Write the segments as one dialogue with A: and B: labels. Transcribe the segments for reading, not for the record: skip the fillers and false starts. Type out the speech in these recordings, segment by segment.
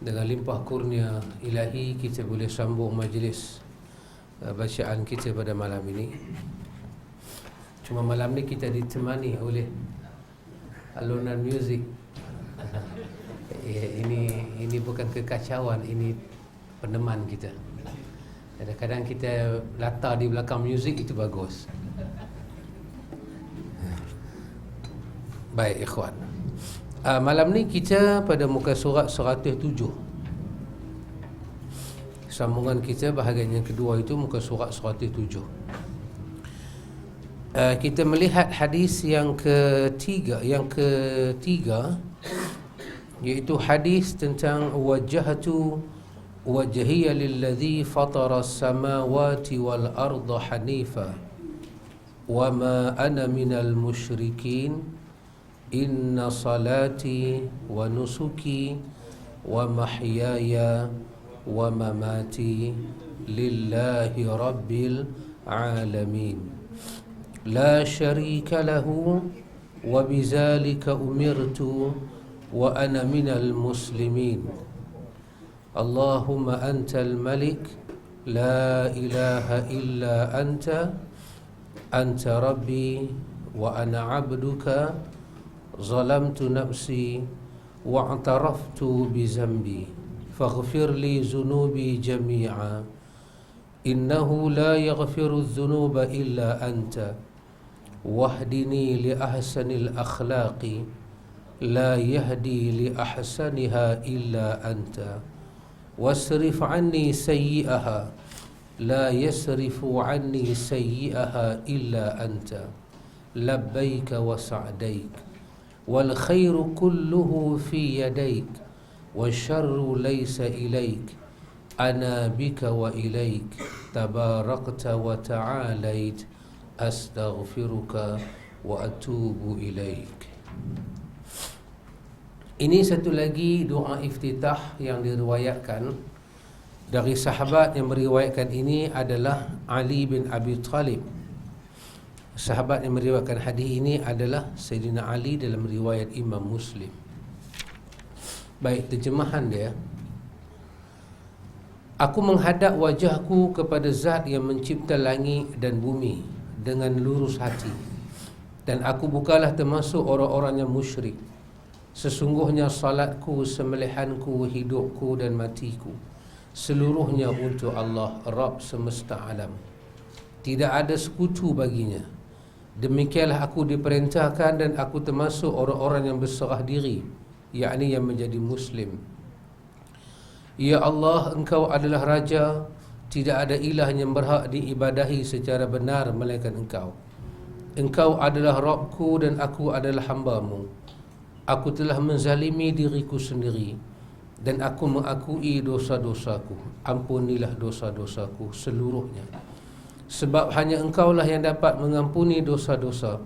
A: Dengan limpah kurnia ilahi kita boleh sambung majlis bacaan kita pada malam ini. Cuma malam ni kita ditemani oleh alunan muzik. Ini bukan kekacauan, ini peneman kita. Kadang-kadang kita latar di belakang muzik itu bagus. Baik ikhwan, malam ni kita pada muka surat 107. Sambungan kita bahagian yang kedua itu muka surat 107. Kita melihat hadis yang ketiga, iaitu hadis tentang wajjahtu wajhiya lilladzi fatara as-samawati wal arda hanifa wa ma ana minal musyrikin. Inna salati wa nusuki wa mahyaya wa mamati lillahi rabbil alamin la syarika lahu wa bizalika umirtu wa ana minal muslimin. Allahumma antal malik la ilaha illa anta rabbi wa ana abduka ظلمت نفسي واعترفت بذنبي فاغفر لي ذنوبي جميعا إنه لا يغفر الذنوب إلا أنت واهدني لأحسن الأخلاق لا يهدي لأحسنها إلا أنت واصرف عني سيئها لا يصرف عني سيئها إلا أنت لبيك وسعديك والخير كله في يديك والشر ليس إليك أنا بك وإليك تباركت وتعاليت أستغفرك وأتوب إليك. Ini satu lagi doa iftitah yang diriwayatkan dari sahabat yang meriwayatkan ini adalah Ali bin Abi Talib. Sahabat yang meriwayatkan hadis ini adalah Sayyidina Ali dalam riwayat Imam Muslim. Baik, terjemahan dia. Aku menghadap wajahku kepada Zat yang mencipta langit dan bumi dengan lurus hati, dan aku bukanlah termasuk orang-orang yang musyrik. Sesungguhnya salatku, sembelihanku, hidupku dan matiku seluruhnya untuk Allah, Rabb semesta alam. Tidak ada sekutu baginya. Demikianlah aku diperintahkan dan aku termasuk orang-orang yang berserah diri, yakni yang menjadi Muslim. Ya Allah, Engkau adalah Raja, tidak ada ilah yang berhak diibadahi secara benar melainkan Engkau. Engkau adalah Rabbku dan aku adalah hamba-Mu. Aku telah menzalimi diriku sendiri dan aku mengakui dosa-dosaku. Ampunilah dosa-dosaku seluruhnya. Sebab hanya Engkaulah yang dapat mengampuni dosa-dosa.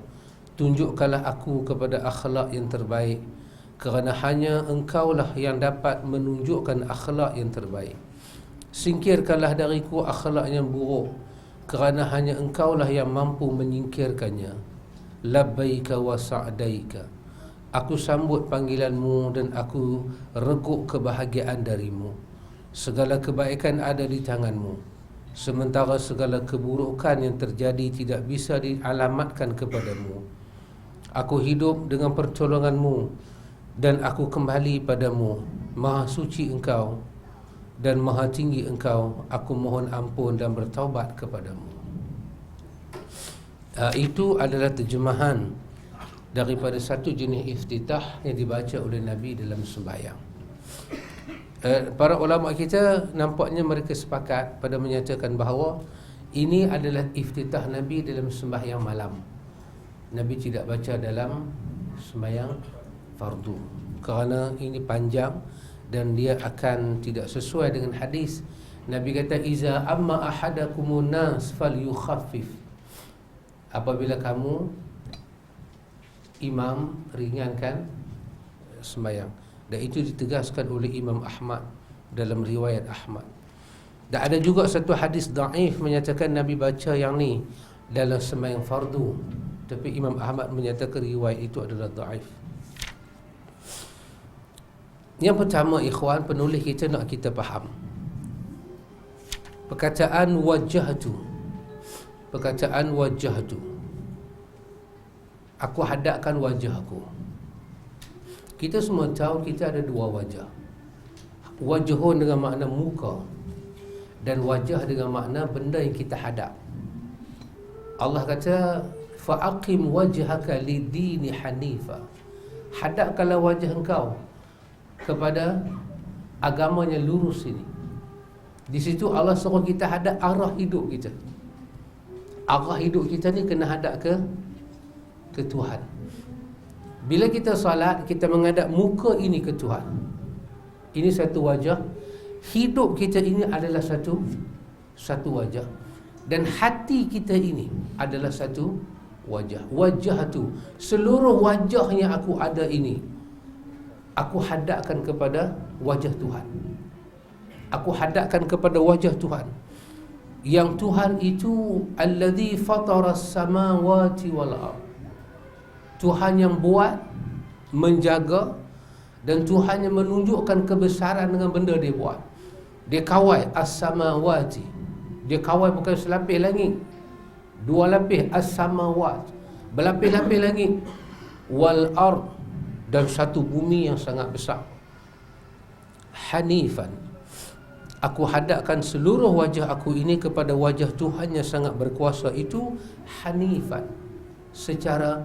A: Tunjukkanlah aku kepada akhlak yang terbaik, kerana hanya Engkaulah yang dapat menunjukkan akhlak yang terbaik. Singkirkanlah dariku akhlak yang buruk, kerana hanya Engkaulah yang mampu menyingkirkannya. Labbaika wa sa'daika. Aku sambut panggilanmu dan aku reguk kebahagiaan darimu. Segala kebaikan ada di tanganmu, sementara segala keburukan yang terjadi tidak bisa dialamatkan kepadamu. Aku hidup dengan pertolonganmu dan aku kembali padamu. Maha suci Engkau dan maha tinggi Engkau. Aku mohon ampun dan bertaubat kepadamu. Itu adalah terjemahan daripada satu jenis iftitah yang dibaca oleh Nabi dalam sembahyang. Para ulama kita nampaknya mereka sepakat pada menyatakan bahawa ini adalah iftitah Nabi dalam sembahyang malam. Nabi tidak baca dalam sembahyang fardu kerana ini panjang dan dia akan tidak sesuai dengan hadis. Nabi kata iza amma ahadakumun nas falyukhaffif. Apabila kamu imam, ringankan sembahyang. Dan itu ditegaskan oleh Imam Ahmad dalam riwayat Ahmad. Dan ada juga satu hadis daif menyatakan Nabi baca yang ni dalam sembahyang fardu, tapi Imam Ahmad menyatakan riwayat itu adalah daif. Yang pertama, ikhwan, penulis kita nak kita faham perkataan wajhatu. Perkataan wajhatu, aku hadapkan wajah aku. Kita semua tahu kita ada dua wajah. Wajhun dengan makna muka, dan wajah dengan makna benda yang kita hadap. Allah kata, fa'aqim wajhaka lidini hanifa. Hadapkanlah wajah engkau kepada agamanya lurus ini. Di situ Allah suruh kita hadap arah hidup kita. Arah hidup kita ni kena hadap ke Tuhan. Bila kita salat, kita menghadap muka ini ke Tuhan. Ini satu wajah. Hidup kita ini adalah satu wajah. Dan hati kita ini adalah satu wajah. Wajah tu, seluruh wajah yang aku ada ini, aku hadapkan kepada wajah Tuhan. Aku hadapkan kepada wajah Tuhan. Yang Tuhan itu allazi fataras samawati wal ard. Tuhan yang buat, menjaga, dan Tuhan yang menunjukkan kebesaran dengan benda dia buat. Dia kawal as-samawati. Dia kawal bukan selapis langit, dua lapis, as-samawat, berlapis-lapis langit, wal ard, dan satu bumi yang sangat besar. Hanifan, aku hadapkan seluruh wajah aku ini kepada wajah Tuhan yang sangat berkuasa itu. Hanifan, secara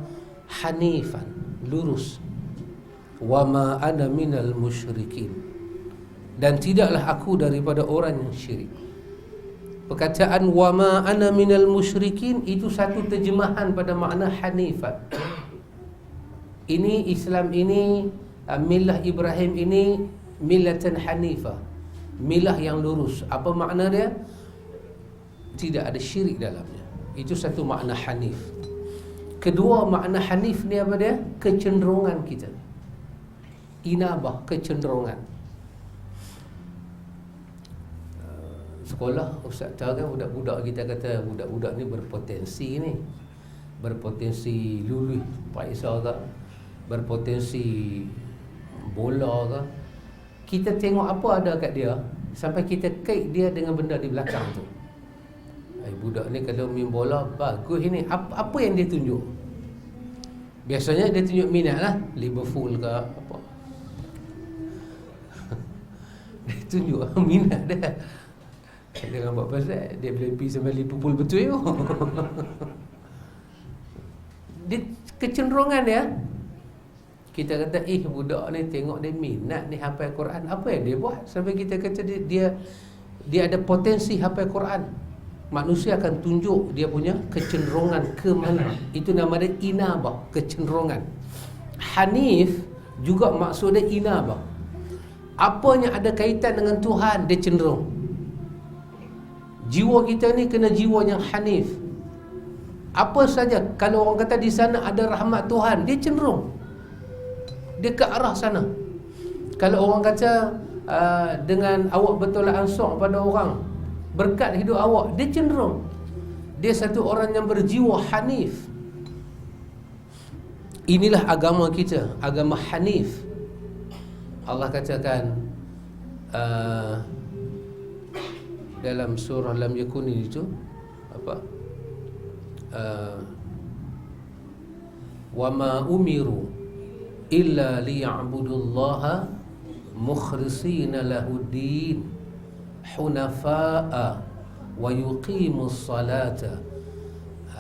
A: hanifan, lurus. Wa ma ana minal musyrikin, dan tidaklah aku daripada orang yang syirik. Perkataan wa ma ana minal musyrikin itu satu terjemahan pada makna hanifan. Ini Islam ini, milah Ibrahim ini millatan hanifah, milah yang lurus. Apa makna dia? Tidak ada syirik dalamnya. Itu satu makna hanif. Kedua, makna hanif ni apa dia? Kecenderungan kita. Inabah, kecenderungan. Sekolah, ustaz tahu kan, budak-budak kita kata budak-budak ni berpotensi ni. Berpotensi luluh Paisah ke, berpotensi bola ke. Kita tengok apa ada kat dia, sampai kita kait dia dengan benda di belakang tu. Budak ni kalau main bola bagus ni. Apa yang dia tunjuk? Biasanya dia tunjuk minat lah, Liverpool ke apa. Dia tunjuk minat dia. Jangan buat pasal dia boleh pergi sampai Liverpool betul. Dia kecenderungan dia. Kita kata budak ni tengok dia minat ni hafal Quran. Apa yang dia buat sampai kita kata dia ada potensi hafal Quran. Manusia akan tunjuk dia punya kecenderungan ke mana. Itu nama dia inabah, kecenderungan. Hanif juga maksud dia inabah. Apa yang ada kaitan dengan Tuhan, dia cenderung. Jiwa kita ni kena jiwa yang hanif. Apa saja, kalau orang kata di sana ada rahmat Tuhan, dia cenderung, dia ke arah sana. Kalau orang kata dengan awak bertolak ansur pada orang, berkat hidup awak, dia cenderung. Dia satu orang yang berjiwa hanif. Inilah agama kita, agama hanif. Allah katakan dalam surah Lam Yakun itu apa? Wa ma umiru illa liya'budullaha mukhlishina lahuddin hunafa'a wa yuqimus salata.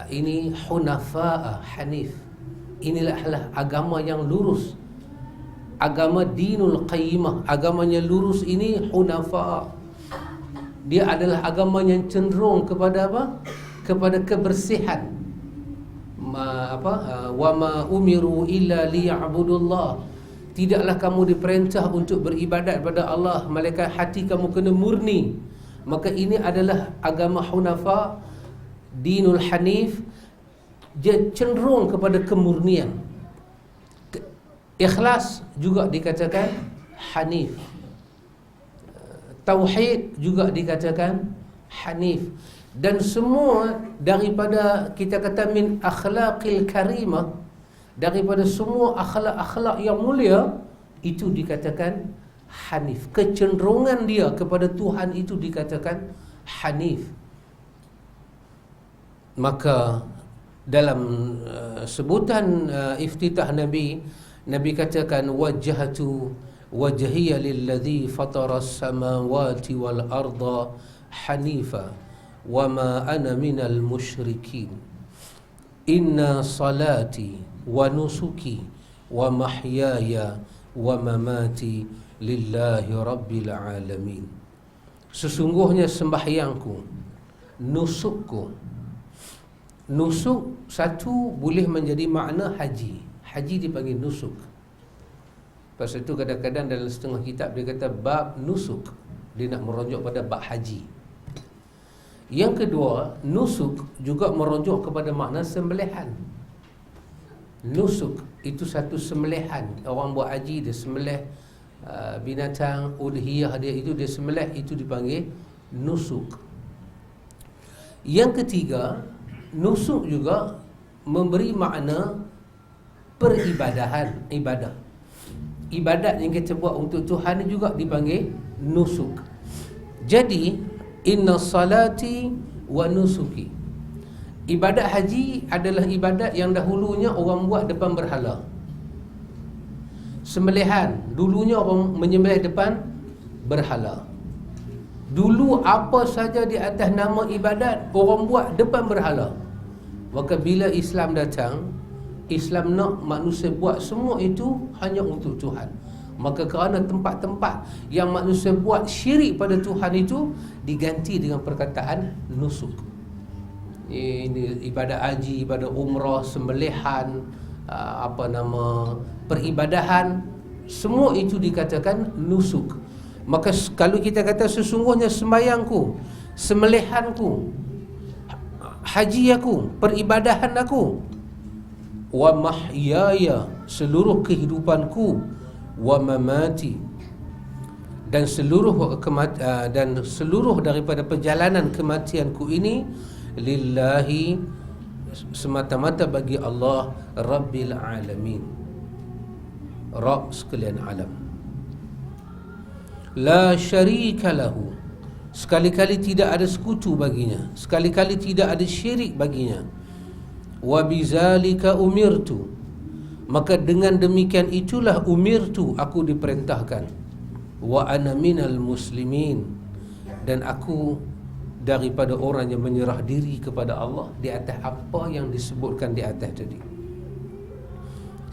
A: Ini hunafa'a, hanif. Inilah agama yang lurus. Agama dinul qayyimah, agamanya lurus ini hunafa'a. Dia adalah agama yang cenderung kepada apa? Kepada kebersihan. Wa ma umiru illa liya'budullah. Tidaklah kamu diperintah untuk beribadat pada Allah, malaikat hati kamu kena murni. Maka ini adalah agama hunafa, dinul hanif. Dia cenderung kepada kemurnian. Ikhlas juga dikatakan hanif. Tauhid juga dikatakan hanif. Dan semua daripada, kita kata min akhlaqil karimah, daripada semua akhlak-akhlak yang mulia, itu dikatakan hanif. Kecenderungan dia kepada Tuhan itu dikatakan hanif. Maka dalam sebutan iftitah Nabi katakan wajjahtu wajhiya lilladzi fataras samawati wal arda hanifa wama ana minal musyrikin. Inna salati wa nusuki wa mahyaya wa mamati lillahi rabbil alamin. Sesungguhnya sembahyangku, nusukku. Nusuk satu boleh menjadi makna haji. Haji dipanggil nusuk. Pasal itu kadang-kadang dalam setengah kitab dia kata bab nusuk. Dia nak merujuk pada bab haji. Yang kedua, nusuk juga merujuk kepada makna sembelihan. Nusuk itu satu sembelihan. Orang buat haji dia sembelih binatang, udhiyah dia itu dia sembelih, itu dipanggil nusuk. Yang ketiga, nusuk juga memberi makna peribadahan, ibadah. Ibadat yang kita buat untuk Tuhan juga dipanggil nusuk. Jadi inna salati wa nusuki. Ibadat haji adalah ibadat yang dahulunya orang buat depan berhala. Sembelihan dulunya orang menyembelih depan berhala. Dulu apa saja di atas nama ibadat orang buat depan berhala. Maka bila Islam datang, Islam nak manusia buat semua itu hanya untuk Tuhan. Maka kerana tempat-tempat yang manusia buat syirik pada Tuhan itu diganti dengan perkataan nusuk. Ini ibadat haji, ibadat umrah, sembelihan, peribadahan, semua itu dikatakan nusuk. Maka kalau kita kata sesungguhnya sembahyangku, sembelihanku, haji aku, peribadahan aku, wa mahyaya, seluruh kehidupanku, wa mamati, dan seluruh daripada perjalanan kematianku ini, lillahi, semata-mata bagi Allah, Rabbil alamin, Rabb sekalian alam. La syarika lahu, sekali-kali tidak ada sekutu baginya, sekali-kali tidak ada syirik baginya. Wa bizalika umirtu, maka dengan demikian itulah umirtu, aku diperintahkan. Wa ana minal muslimin, dan aku daripada orang yang menyerah diri kepada Allah di atas apa yang disebutkan di atas tadi.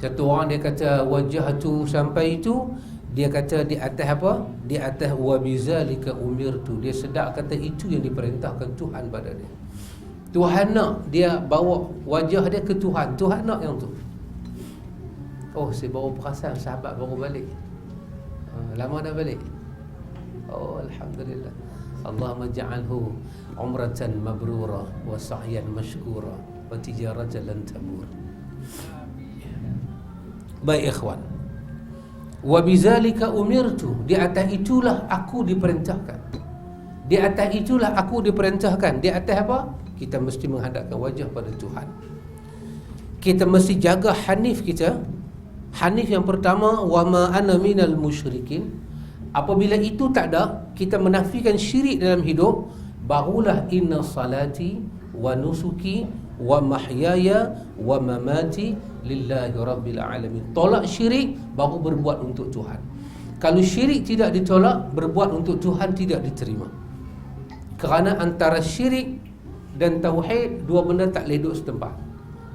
A: Satu orang dia kata wajhatu sampai itu, dia kata di atas apa? Di atas wa bizalika umirtu. Dia sedar kata itu yang diperintahkan Tuhan pada dia. Tuhan nak dia bawa wajah dia ke Tuhan. Tuhan nak yang tu. Oh, saya baru perasan sahabat baru balik. Lama dah balik. Oh, alhamdulillah. Allahumma ja'alhu umratan mabrura wa sa'yan mashkura wa tijaratan lan tabur. Baik ikhwan, wa bizalika umirtu, di atas itulah aku diperintahkan. Di atas itulah aku diperintahkan. Di atas apa? Kita mesti menghadapkan wajah pada Tuhan. Kita mesti jaga hanif kita. Hanif yang pertama, wa ma ana minal musyrikin. Apabila itu tak ada, kita menafikan syirik dalam hidup, barulah inna salati wa nusuki wa mahyaya wa mamati lillahi rabbil alamin. Tolak syirik, baru berbuat untuk Tuhan. Kalau syirik tidak ditolak, berbuat untuk Tuhan tidak diterima. Kerana antara syirik dan tauhid, dua benda tak boleh duduk setempat.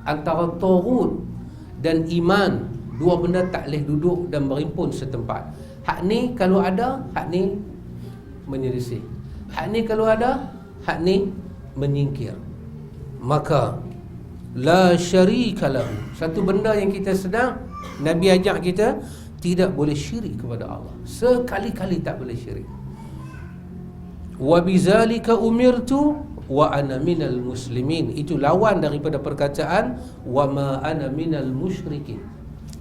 A: Antara taghut dan iman, dua benda tak boleh duduk dan berhimpun setempat. Hak ni kalau ada, hak ni menyelisih. Hak ni kalau ada, hak ni menyingkir. Maka la syarika lahu, satu benda yang kita sedang Nabi ajak kita, tidak boleh syirik kepada Allah. Sekali-kali tak boleh syirik. Wa bizalika umirtu wa ana minal muslimin. Itu lawan daripada perkataan wa ma ana minal musyrikin.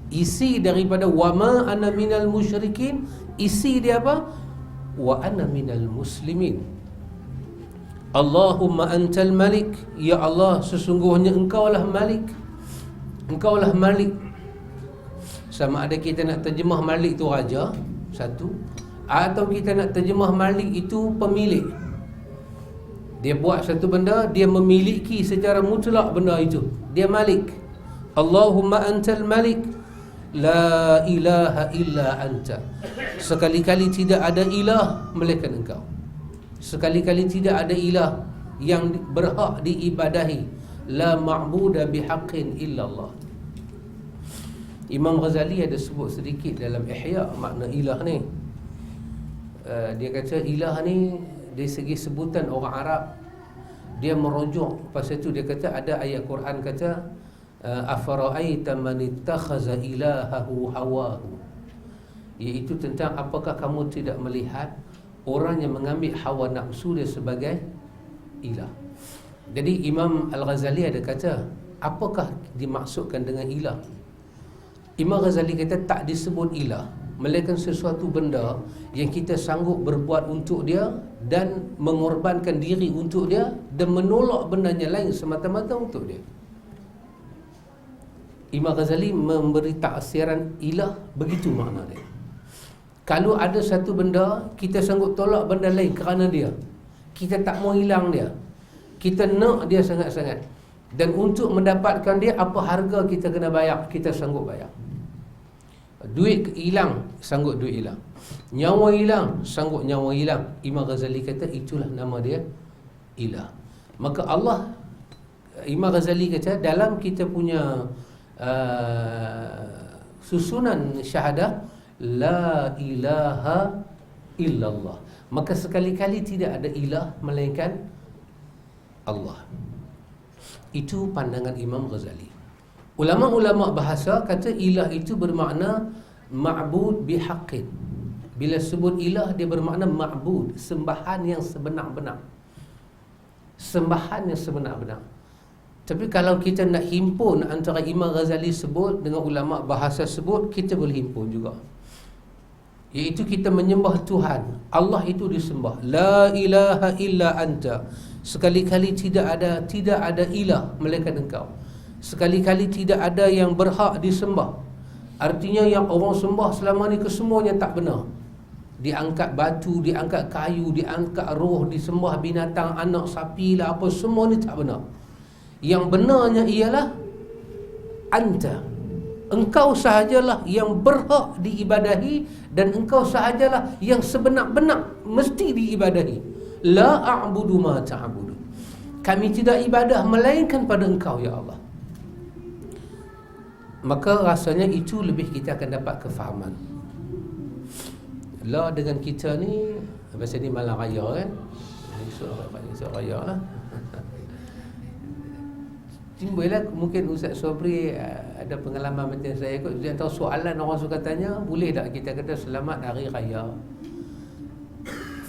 A: Isi daripada wa ma ana minal musyrikin, isi dia apa? Wa ana minal muslimin. Allahumma antal malik, ya Allah, sesungguhnya engkaulah malik. Engkaulah malik. Sama ada kita nak terjemah malik tu raja, Satu. Atau kita nak terjemah Malik itu pemilik. Dia buat satu benda, dia memiliki secara mutlak benda itu. Dia Malik. Allahumma antal Malik, la ilaha illa anta. Sekali-kali tidak ada ilah melainkan engkau. Sekali-kali tidak ada ilah yang berhak diibadahi. La ma'buda bihaqqin illa Allah. Imam Ghazali ada sebut sedikit dalam Ihya makna ilah ni. Dia kata ilah ni dari segi sebutan orang Arab, dia merujuk pasal itu. Dia kata ada ayat Quran kata afara'aita man ittakhaza ilahahu hawahu, iaitu tentang apakah kamu tidak melihat orang yang mengambil hawa nafsu dia sebagai ilah. Jadi Imam Al-Ghazali ada kata, apakah dimaksudkan dengan ilah? Imam Ghazali kata tak disebut ilah, melainkan sesuatu benda yang kita sanggup berbuat untuk dia dan mengorbankan diri untuk dia dan menolak bendanya lain semata-mata untuk dia. Imam Ghazali memberi taksiran ilah begitu makna dia. Kalau ada satu benda kita sanggup tolak benda lain kerana dia, kita tak mau hilang dia, kita nak dia sangat-sangat, dan untuk mendapatkan dia apa harga kita kena bayar, kita sanggup bayar. Duit hilang, sanggup duit hilang. Nyawa hilang, sanggup nyawa hilang. Imam Ghazali kata itulah nama dia ilah. Maka Allah, Imam Ghazali kata dalam kita punya susunan syahadah la ilaha illallah, maka sekali-kali tidak ada ilah melainkan Allah. Itu pandangan Imam Ghazali. Ulama-ulama bahasa kata ilah itu bermakna ma'bud bihaqqin. Bila sebut ilah dia bermakna ma'bud, sembahan yang sebenar-benar. Sembahan yang sebenar-benar. Tapi kalau kita nak himpun antara Imam Ghazali sebut dengan ulama bahasa sebut, kita boleh himpun juga. Iaitu kita menyembah Tuhan, Allah itu disembah. La ilaha illa anta. Sekali-kali tidak ada ilah melainkan engkau. Sekali-kali tidak ada yang berhak disembah. Artinya yang orang sembah selama ni kesemuanya tak benar. Diangkat batu, diangkat kayu, diangkat roh, disembah binatang, anak sapi lah apa, semua ni tak benar. Yang benarnya ialah anta, engkau sahajalah yang berhak diibadahi, dan engkau sahajalah yang sebenar-benar mesti diibadahi. La a'budu ma ta'budu, kami tidak ibadah melainkan pada engkau ya Allah. Maka rasanya itu lebih kita akan dapat kefahaman. La dengan kita ni, pasal ni malam raya kan, esok raya lah. Timbullah mungkin Ustaz Sobri ada pengalaman macam saya kot. Dia tahu soalan orang suka tanya, boleh tak kita kata selamat hari raya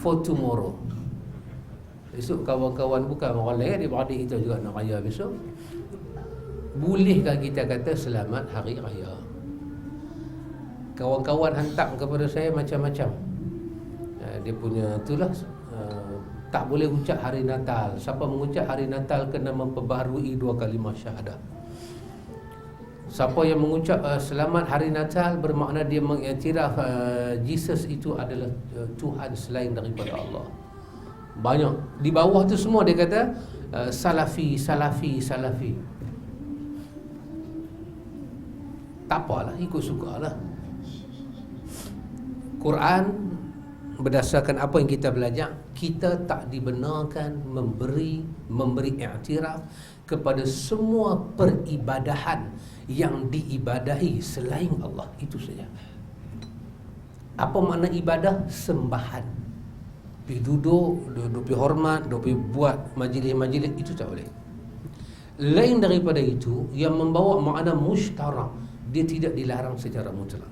A: for tomorrow. Besok kawan-kawan bukan orang lain, dia beradik kita juga nak raya besok. Bolehkah kita kata selamat hari raya? Kawan-kawan hantar kepada saya macam-macam. Dia punya itulah, tak boleh ucap hari Natal. Siapa mengucap hari Natal kena memperbaharui 2 kalimah syahadah. Siapa yang mengucap selamat hari Natal bermakna dia mengiktiraf Jesus itu adalah Tuhan selain daripada Allah. Banyak di bawah tu semua dia kata salafi, salafi, salafi. Tak apalah, ikut sukalah. Quran berdasarkan apa yang kita belajar, kita tak dibenarkan memberi iktiraf kepada semua peribadahan yang diibadahi selain Allah. Itu saja. Apa makna ibadah? Sembahan. Pergi duduk pergi hormat, pergi buat majlis-majlis, itu tak boleh. Lain daripada itu yang membawa makna musytarak, dia tidak dilarang secara mutlak.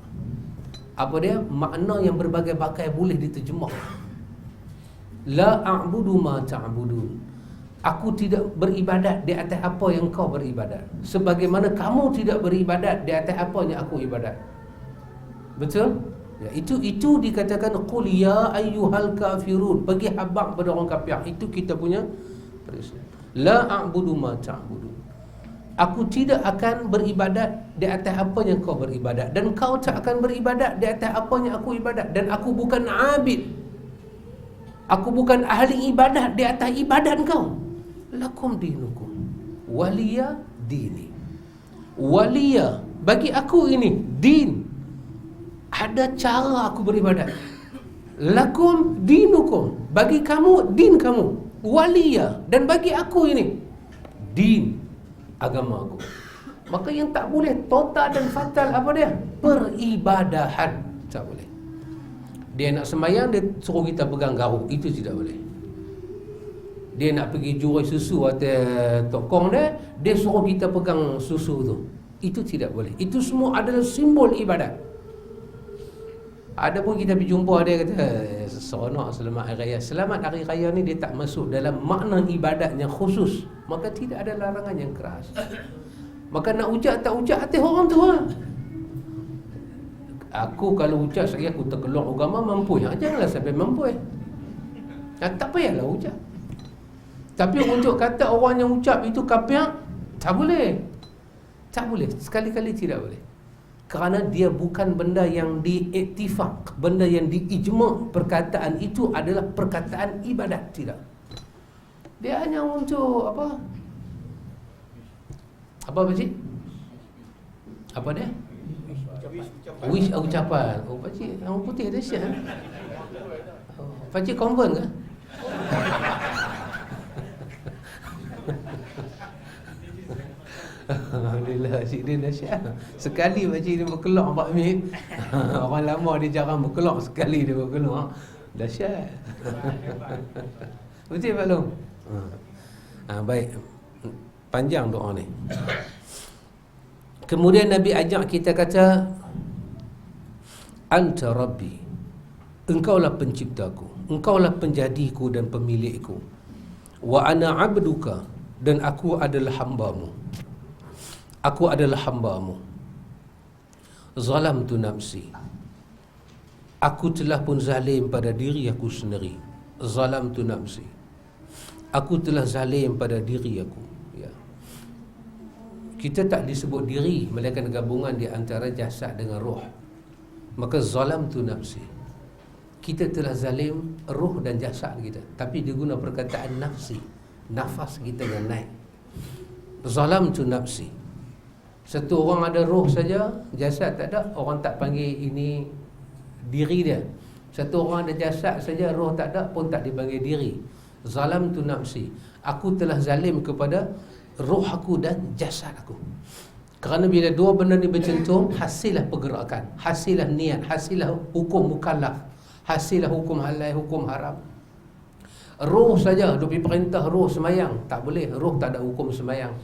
A: Apa dia? Makna yang berbagai-bagai boleh diterjemah. La a'budu ma ta'budun, aku tidak beribadat di atas apa yang kau beribadat, sebagaimana kamu tidak beribadat di atas apa yang aku ibadat. Betul? Ya, itu dikatakan qul ya ayyuhal kafirun, bagi habaq pada orang kafir. Itu kita punya prinsip. La a'budu ma ta'budun, Aku tidak akan beribadat di atas apa yang kau beribadat, dan kau tak akan beribadat di atas apa yang aku ibadat. Dan aku bukan abid, aku bukan ahli ibadat di atas ibadat kau. Lakum dinukum waliya dini. Waliya, bagi aku ini din, ada cara aku beribadat. Lakum dinukum, bagi kamu din kamu. Waliya, dan bagi aku ini din, agama aku. Maka yang tak boleh total dan fatal apa dia? Peribadahan. Tak boleh. Dia nak sembahyang, dia suruh kita pegang garuk, itu tidak boleh. Dia nak pergi jual susu atas tokong dia suruh kita pegang susu tu, itu tidak boleh. Itu semua adalah simbol ibadat. Ada pun kita pergi jumpa dia kata seronok selamat hari raya. Selamat hari raya ni dia tak masuk dalam makna ibadat yang khusus, maka tidak ada larangan yang keras. Maka nak ucap tak ucap hati orang tu lah. Aku kalau ucap sekali aku terkeluar agama mampu, janganlah sampai mampu tak payahlah ucap. Tapi untuk kata orang yang ucap itu kafir, tak boleh. Tak boleh, sekali-kali tidak boleh. Kerana dia bukan benda yang diiktifak, benda yang diijma'. Perkataan itu adalah perkataan ibadat, tidak. Dia hanya untuk apa? Apa pakcik? Apa dia? Wish ucapan. Oh pakcik, orang putih dahsyat. Pakcik convert ke? Alhamdulillah, Cik Din dahsyat. Sekali pakcik dia berkelak 4 minit. Orang lama dia jarang berkelak, sekali dia berkelak. Dahsyat. Betul Pak Long? Baik. Panjang doa ni. Kemudian Nabi ajak kita kata, Anta Rabbi, engkaulah penciptaku, engkaulah penjadiku dan pemilikku. Wa ana abduka, dan aku adalah hambamu. Aku adalah hambamu. Zalamtu nafsi, aku telah pun zalim pada diri aku sendiri. Zalamtu nafsi, aku telah zalim pada diri aku. Ya. Kita tak disebut diri, melainkan gabungan di antara jasad dengan roh. Maka zalamtu nafsi, kita telah zalim roh dan jasad kita. Tapi dia guna perkataan nafsi, nafas kita yang naik. Zalamtu nafsi. Satu orang ada roh saja, jasad tak ada, orang tak panggil ini diri dia. Satu orang ada jasad saja, roh tak ada, pun tak dipanggil diri. Zalamtu nafsi, aku telah zalim kepada roh aku dan jasad aku. Kerana bila dua benda ni bercentum, hasillah pergerakan, hasillah niat, hasillah hukum mukallaf, hasillah hukum halal, hukum haram. Roh saja duk perintah roh semayang, tak boleh, roh tak ada hukum semayang.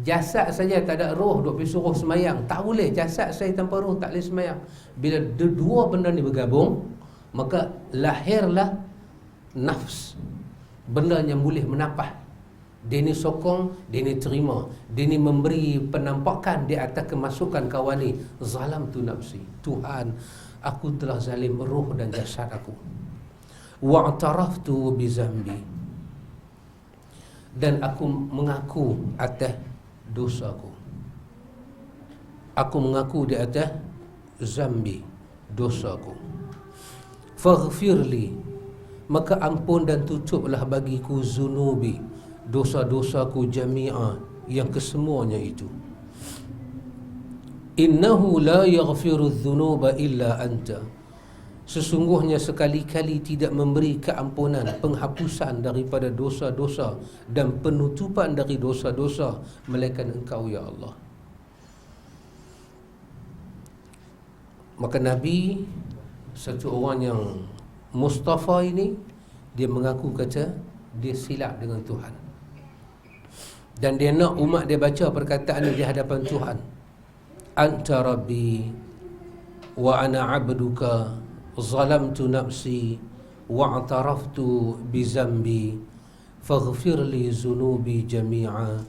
A: Jasad saja tak ada roh, duk pergi suruh semayang, tak boleh, jasad saya tanpa roh tak boleh semayang. Bila dua benda ni bergabung, maka lahirlah nafs, benda yang boleh menapah. Dia ni sokong, dia ni terima, dia ni memberi penampakan di atas kemasukan kawan ni. Zalamtu nafsi, Tuhan, aku telah zalim roh dan jasad aku. Wa'taraftu bizambi, dan aku mengaku atas dosaku. Aku mengaku di atas zambi, dosaku. Faghfirli, maka ampun dan tutuplah bagiku zunubi, dosa-dosaku jami'a, yang kesemuanya itu. Innahu la yaghfiru dhunuba illa anta, sesungguhnya sekali-kali tidak memberi keampunan, penghapusan daripada dosa-dosa dan penutupan dari dosa-dosa melainkan Engkau ya Allah. Maka Nabi, satu orang yang Mustafa ini, dia mengaku kata dia silap dengan Tuhan, dan dia nak umat dia baca perkataan di hadapan Tuhan. Anta Rabbi wa ana abduka, zalamtu nafsi wa'taraftu bizambi, faghfirli zunubi jami'a,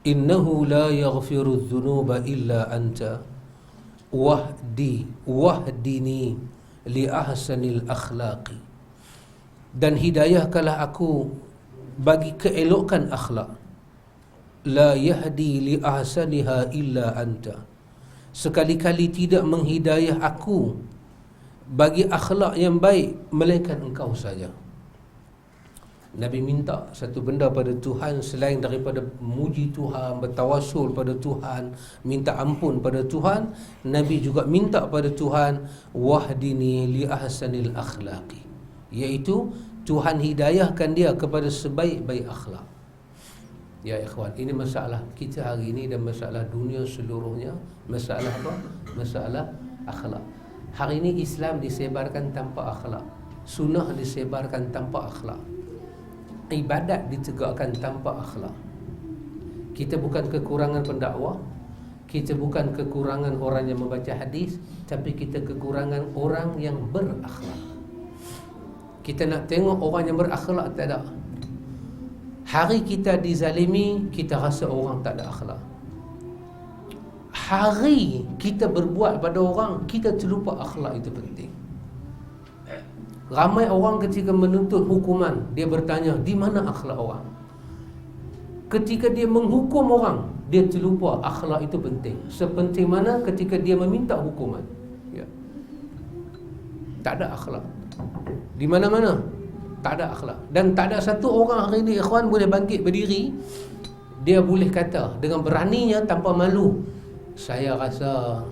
A: innahu la yaghfiru dhunuba illa anta, wahdini li ahsanil akhlaqi, dan hidayahkanlah aku bagi keelokan akhlak. la yahdi li ahsaniha illa anta. Sekali-kali tidak menghidayah aku bagi akhlak yang baik melainkan engkau saja. Nabi minta satu benda pada Tuhan selain daripada memuji Tuhan, bertawassul pada Tuhan, minta ampun pada Tuhan. Nabi juga minta pada Tuhan, wahdini li ahsanil akhlaqi, iaitu Tuhan hidayahkan dia kepada sebaik-baik akhlak. Ya ikhwan, ini masalah kita hari ini dan masalah dunia seluruhnya. Masalah apa? Masalah akhlak. Hari ini Islam disebarkan tanpa akhlak, sunnah disebarkan tanpa akhlak, ibadat ditegakkan tanpa akhlak. Kita bukan kekurangan pendakwah, kita bukan kekurangan orang yang membaca hadis, tapi kita kekurangan orang yang berakhlak. Kita nak tengok orang yang berakhlak, tak ada. Hari kita dizalimi, kita rasa orang tak ada akhlak. Hari kita berbuat pada orang, kita terlupa akhlak itu penting. Ramai orang ketika menuntut hukuman, dia bertanya, di mana akhlak orang? Ketika dia menghukum orang, dia terlupa akhlak itu penting. Sepenting mana ketika dia meminta hukuman. Ya. Tak ada akhlak. Di mana-mana tak ada akhlak. Dan tak ada satu orang hari ini, ikhwan, boleh bangkit berdiri, dia boleh kata dengan beraninya tanpa malu, saya rasa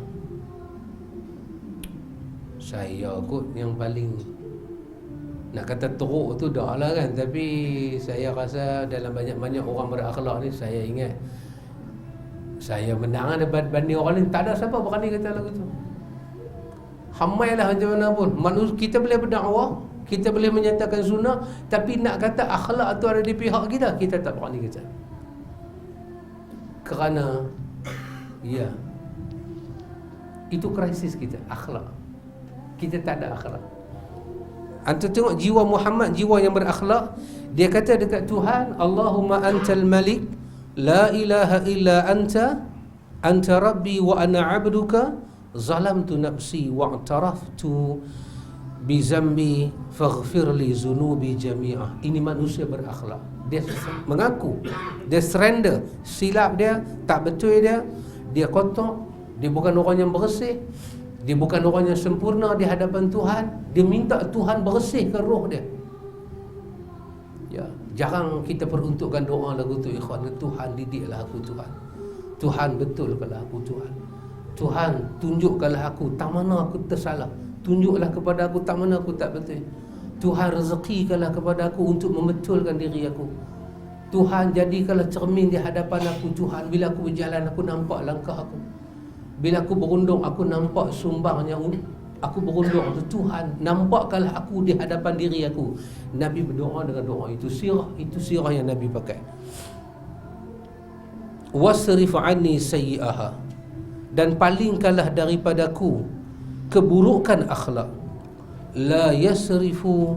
A: saya kot yang paling, nak kata teruk tu dah lah kan, tapi saya rasa dalam banyak-banyak orang berakhlak ni, saya ingat saya menang banding orang lain. Tak ada siapa berani kata lagu tu. Hamailah macam mana pun, manusia kita boleh berdakwah, kita boleh menyatakan sunnah, tapi nak kata akhlak tu ada di pihak kita, kita tak berani kata. Kerana ya, itu krisis kita, akhlak. Kita tak ada akhlak. Antum tengok jiwa Muhammad, jiwa yang berakhlak. Dia kata dekat Tuhan, Allahumma antal malik, la ilaha illa anta, anta rabbi wa ana abduka, zalamtu nafsi wa'taraftu bi zambi faghfir li zunubi jami'ah. Ini manusia berakhlak. Dia mengaku, dia surrender silap dia, tak betul dia kotor, dia bukan orang yang bersih, dia bukan orang yang sempurna di hadapan Tuhan. Dia minta Tuhan bersihkan roh dia. Ya, jarang kita peruntukkan doa lagu tu, ikhwan. Tuhan didiklah aku Tuhan. Tuhan betulkanlah aku Tuhan. Tuhan tunjukkanlah aku tak mana aku tersalah. Tunjuklah kepada aku tak mana aku tak betul. Tuhan rezekikanlah kepada aku untuk membetulkan diri aku. Tuhan jadikanlah cermin di hadapan aku Tuhan. Bila aku berjalan, aku nampak langkah aku. Bila aku berundung, aku nampak sumbangnya aku berundung. Tuhan, nampakkanlah aku di hadapan diri aku. Nabi berdoa dengan doa itu. Itu sirah yang Nabi pakai. Wasrif anni sayyi'aha, dan palingkanlah daripadaku keburukan akhlak. La yasrifu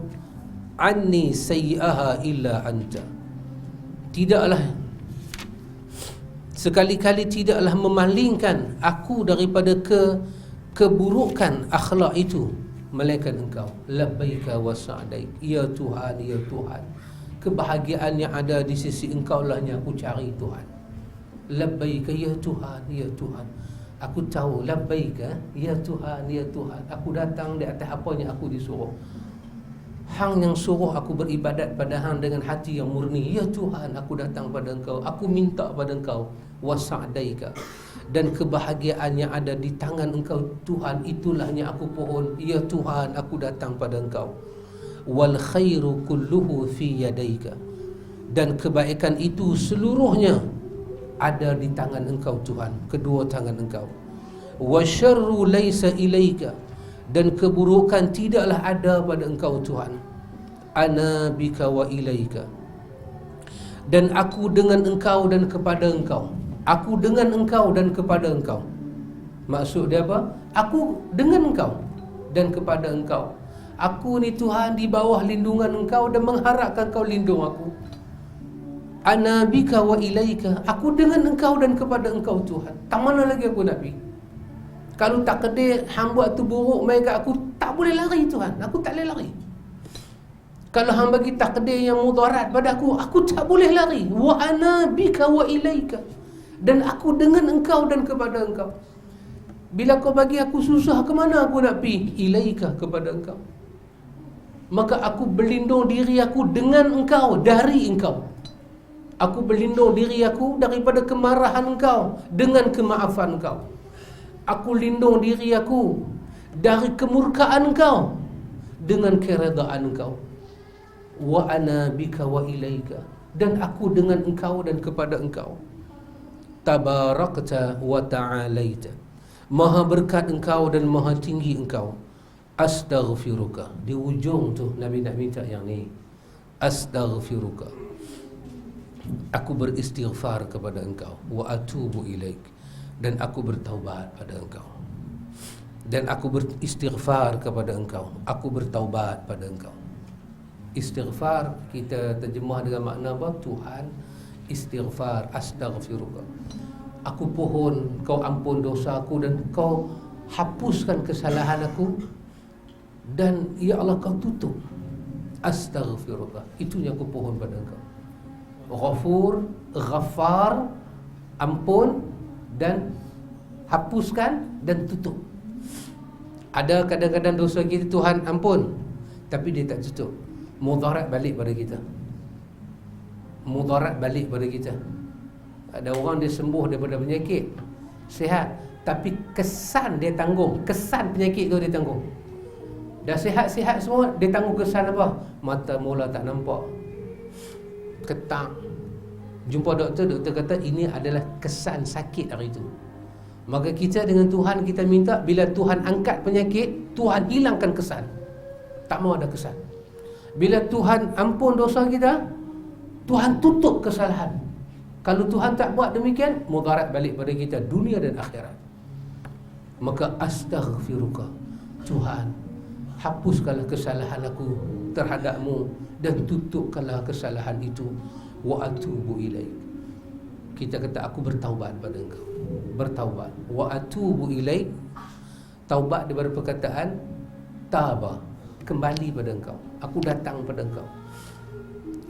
A: anni sayyi'aha illa anta. Tidaklah, sekali-kali tidaklah memalingkan aku daripada keburukan akhlak itu melainkan engkau. Labbaika wa sa'daik, ya Tuhan, ya Tuhan, kebahagiaan yang ada di sisi engkau lah yang aku cari Tuhan. Labbaika ya Tuhan, ya Tuhan, aku tahu. Labbaika ya Tuhan, ya Tuhan, aku datang di atas apa yang aku disuruh. Hang yang suruh aku beribadat pada Hang dengan hati yang murni. Ya Tuhan, aku datang pada Engkau, aku minta pada Engkau. Wasa'daika, dan kebahagiaan yang ada di tangan Engkau Tuhan, itulah yang aku pohon. Ya Tuhan, aku datang pada Engkau. Wal khairu kulluhu fi yadaika, dan kebaikan itu seluruhnya ada di tangan Engkau Tuhan, kedua tangan Engkau. Wa syarru laisa ilaika, dan keburukan tidaklah ada pada Engkau Tuhan. Ana bika wa ilaika, dan aku dengan Engkau dan kepada Engkau. Aku dengan Engkau dan kepada Engkau. Maksud dia apa? Aku dengan Engkau dan kepada Engkau. Aku ni Tuhan di bawah lindungan Engkau dan mengharapkan Kau lindung aku. Ana bika wa ilaika, aku dengan Engkau dan kepada Engkau Tuhan. Tak mana lagi aku nak pergi? Kalau tak kedai hang buat tu buruk mai kat aku, tak boleh lari Tuhan. Aku tak boleh lari. Kalau hang bagi takdir yang mudarat pada aku tak boleh lari. Wa ana bika wa ilaika, dan aku dengan engkau dan kepada engkau. Bila kau bagi aku susah, ke mana aku nak pergi? Ilaika, kepada engkau. Maka aku berlindung diri aku dengan engkau, dari engkau. Aku berlindung diri aku daripada kemarahan engkau dengan kemaafan engkau. Aku lindung diri aku dari kemurkaan engkau dengan keredaan engkau. Wa ana bika wa ilaika, dan aku dengan engkau dan kepada engkau. Tabarakta wa ta'alaita, maha berkat engkau dan maha tinggi engkau. Astaghfiruka, di ujung tu Nabi nak minta yang ni. Astaghfiruka, aku beristighfar kepada engkau. Wa atubu ilaik, dan aku bertaubat pada engkau. Dan aku beristighfar kepada engkau, aku bertaubat pada engkau. Istighfar kita terjemah dengan makna apa? Tuhan, istighfar, astaghfiruka, aku pohon kau ampun dosa aku dan kau hapuskan kesalahan aku, dan ya Allah kau tutup. Astaghfiruka, itu yang aku pohon pada engkau. Ghafur, Ghaffar, ampun dan hapuskan dan tutup. Ada kadang-kadang dosa kita Tuhan ampun, tapi dia tak tutup. Mudarat balik pada kita. Mudarat balik pada kita. Ada orang dia sembuh daripada penyakit, sihat, tapi kesan dia tanggung. Kesan penyakit tu dia tanggung. Dah sihat-sihat semua, dia tanggung kesan apa? Mata mula tak nampak, ketak. Jumpa doktor, doktor kata ini adalah kesan sakit hari itu. Maka kita dengan Tuhan, kita minta bila Tuhan angkat penyakit, Tuhan hilangkan kesan. Tak mau ada kesan. Bila Tuhan ampun dosa kita, Tuhan tutup kesalahan. Kalau Tuhan tak buat demikian, mudarat balik pada kita dunia dan akhirat. Maka astaghfiruka, Tuhan, hapuskanlah kesalahan aku terhadapmu dan tutupkanlah kesalahan itu. Wa atubu ilaik, kita kata aku bertaubat pada engkau. Bertaubat. Wa atubu ilaik, taubat daripada perkataan taba, kembali pada engkau. Aku datang pada engkau.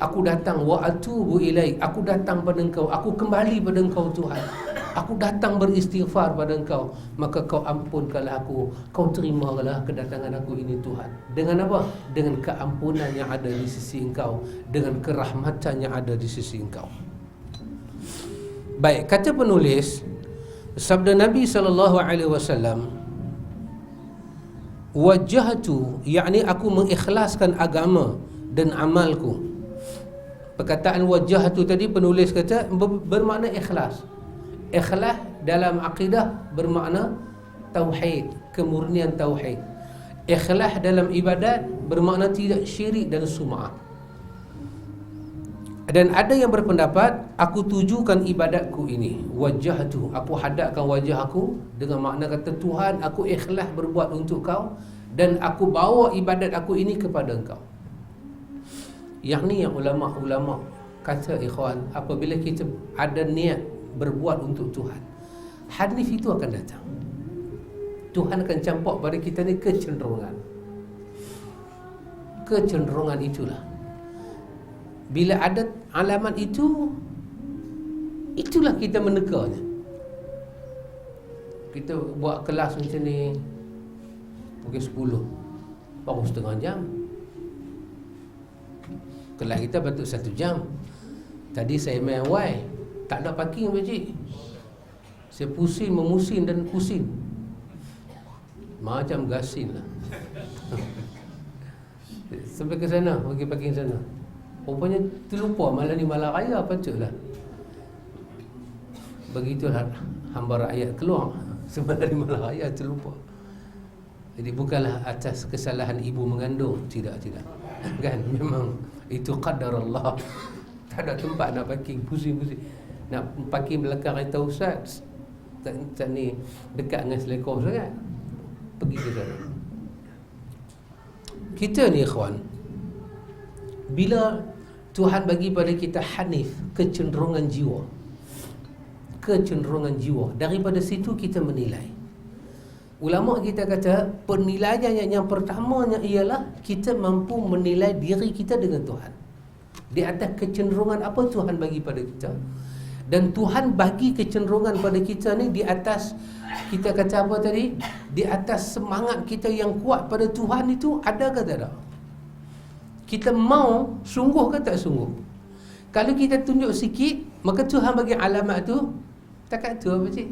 A: Aku datang, wa atubu ilaik, aku datang pada engkau, aku kembali pada engkau Tuhan. Aku datang beristighfar pada engkau, maka kau ampunkanlah aku, kau terimalah kedatangan aku ini Tuhan. Dengan apa? Dengan keampunan yang ada di sisi engkau, dengan kerahmatan yang ada di sisi engkau. Baik, kata penulis, sabda Nabi SAW, wajjahtu, yakni aku mengikhlaskan agama dan amalku. Perkataan wajjahtu tadi penulis kata bermakna ikhlas. Ikhlas dalam akidah bermakna tauhid, kemurnian tauhid. Ikhlas dalam ibadat bermakna tidak syirik dan sum'ah. Dan ada yang berpendapat aku tujukan ibadatku ini, wajjahtu, aku hadapkan wajah aku, dengan makna kata Tuhan, aku ikhlas berbuat untuk kau dan aku bawa ibadat aku ini kepada engkau. Yang ni yang ulama-ulama kata, ikhwan, apabila kita ada niat berbuat untuk Tuhan, hadis itu akan datang. Tuhan akan campak pada kita ni kecenderungan. Kecenderungan itulah. Bila ada alamat itu, itulah kita menekanya. Kita buat kelas macam ni pukul 10, baru setengah jam. Kelas kita patut 1 jam. Tadi saya main Y, tak ada parking pakcik. Saya pusing, memusing dan pusing, macam gasin lah. Sampai ke sana, pergi parking sana. Rupanya terlupa malam ni malam raya, patutlah. Begitulah hamba rakyat keluar semalam ni malam raya, terlupa. Jadi bukanlah atas kesalahan ibu mengandung, tidak. Kan, memang itu qadar Allah. Tak ada tempat nak parking, pusing-pusing. Nak parking belakang kereta ustaz, tak ni dekat dengan selekor sangat. Pergi ke sana. Kita ni ikhwan, bila Tuhan bagi pada kita hanif, kecenderungan jiwa, daripada situ kita menilai. Ulama kita kata penilaian yang pertamanya ialah kita mampu menilai diri kita dengan Tuhan. Di atas kecenderungan apa Tuhan bagi pada kita. Dan Tuhan bagi kecenderungan pada kita ni di atas, kita kata apa tadi? Di atas semangat kita yang kuat pada Tuhan itu ada ke tak ada? Kita mau sungguh ke tak sungguh? Kalau kita tunjuk sikit, maka Tuhan bagi alamat tu takat tu apa cik?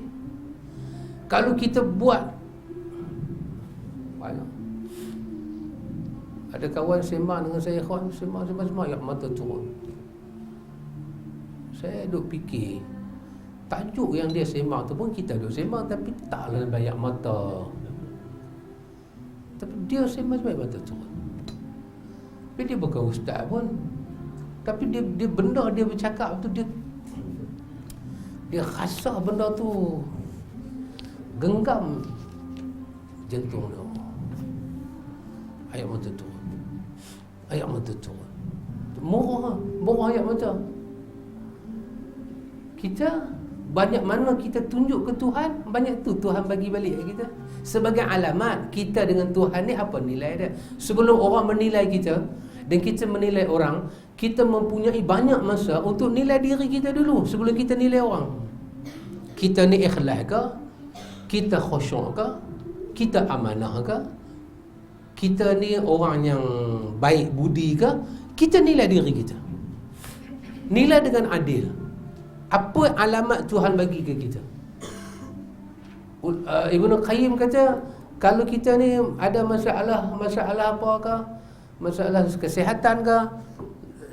A: Kalau kita buat banyak. Ada kawan sembang dengan saya, kawan sembang ayat mata turun. Saya duk fikir tajuk yang dia sembang tu pun kita duk sembang, tapi taklah banyak mata. Tapi dia sembang ayat mata turun. Tapi dia bukan ustaz pun. Tapi dia benda dia bercakap tu, dia rasa benda tu genggam jantung dia. Ayat mata turun. Ayat mata turun. Murah ayat mata. Kita banyak mana kita tunjuk ke Tuhan, banyak tu Tuhan bagi balik ke kita. Sebagai alamat kita dengan Tuhan ni apa nilai dia. Sebelum orang menilai kita dan kita menilai orang, kita mempunyai banyak masa untuk nilai diri kita dulu sebelum kita nilai orang. Kita ni ikhlas ke? Kita khusyuk ke? Kita amanah ke? Kita ni orang yang baik budi ke? Kita nilai diri kita. Nilai dengan adil. Apa alamat Tuhan bagi ke kita? Ibnu Qayyim kata, kalau kita ni ada masalah apa ke? Masalah kesihatan ke?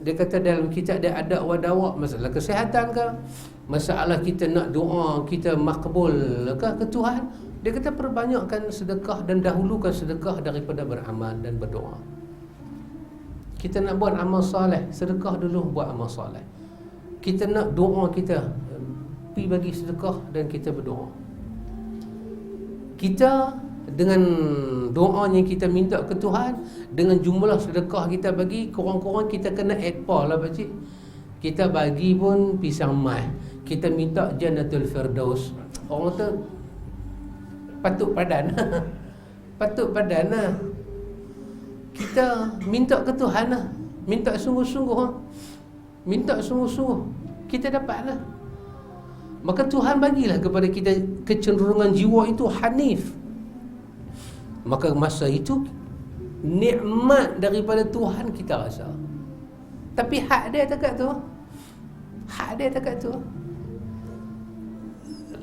A: Dia kata dalam kitab dia ada wadawa masalah kesihatan ke? Masalah kita nak doa, kita makbul ke Tuhan? Dia kata perbanyakkan sedekah dan dahulukan sedekah daripada beramal dan berdoa. Kita nak buat amal soleh, sedekah dulu buat amal soleh. Kita nak doa kita, pergi bagi sedekah dan kita berdoa. Kita dengan doa yang kita minta ke Tuhan, dengan jumlah sedekah kita bagi, kurang-kurang kita kena add lah pakcik. Kita bagi pun pisang mai, kita minta Jannatul Firdaus. Orang kata patut padan. Patut padan lah. Kita minta ke Tuhan lah, minta sungguh-sungguh lah. Minta sungguh-sungguh, kita dapat lah. Maka Tuhan bagilah kepada kita kecenderungan jiwa itu hanif. Maka masa itu nikmat daripada Tuhan kita rasa. Tapi hak dia dekat tu. Hak dia dekat tu.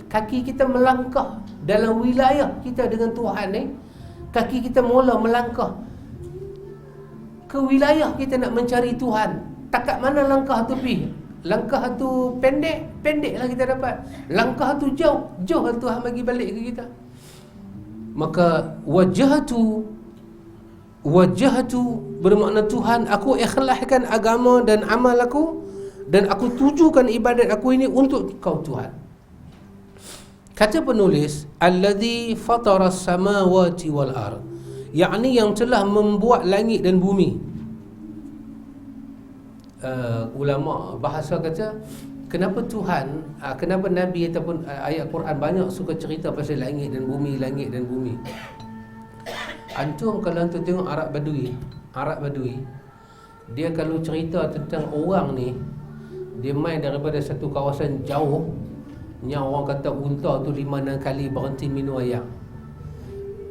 A: Kaki kita melangkah dalam wilayah kita dengan Tuhan ni. Kaki kita mula melangkah ke wilayah kita nak mencari Tuhan. Takat mana langkah tu pergi? Langkah tu pendek lah kita dapat. Langkah tu jauh lah Tuhan bagi balik ke kita. Maka wajahatu bermakna Tuhan, aku ikhlaskan agama dan amal aku, dan aku tujukan ibadat aku ini untuk kau Tuhan. Kata penulis, alladzi fatara samawati wal ard, yakni yang telah membuat langit dan bumi. Ulama bahasa kata, kenapa Tuhan, kenapa Nabi ataupun ayat Quran banyak suka cerita pasal langit dan bumi, langit dan bumi. Antum kalau antum tengok Arab Badui, dia kalau cerita tentang orang ni, dia main daripada satu kawasan jauh, yang orang kata unta tu 5-6 kali berhenti minum air.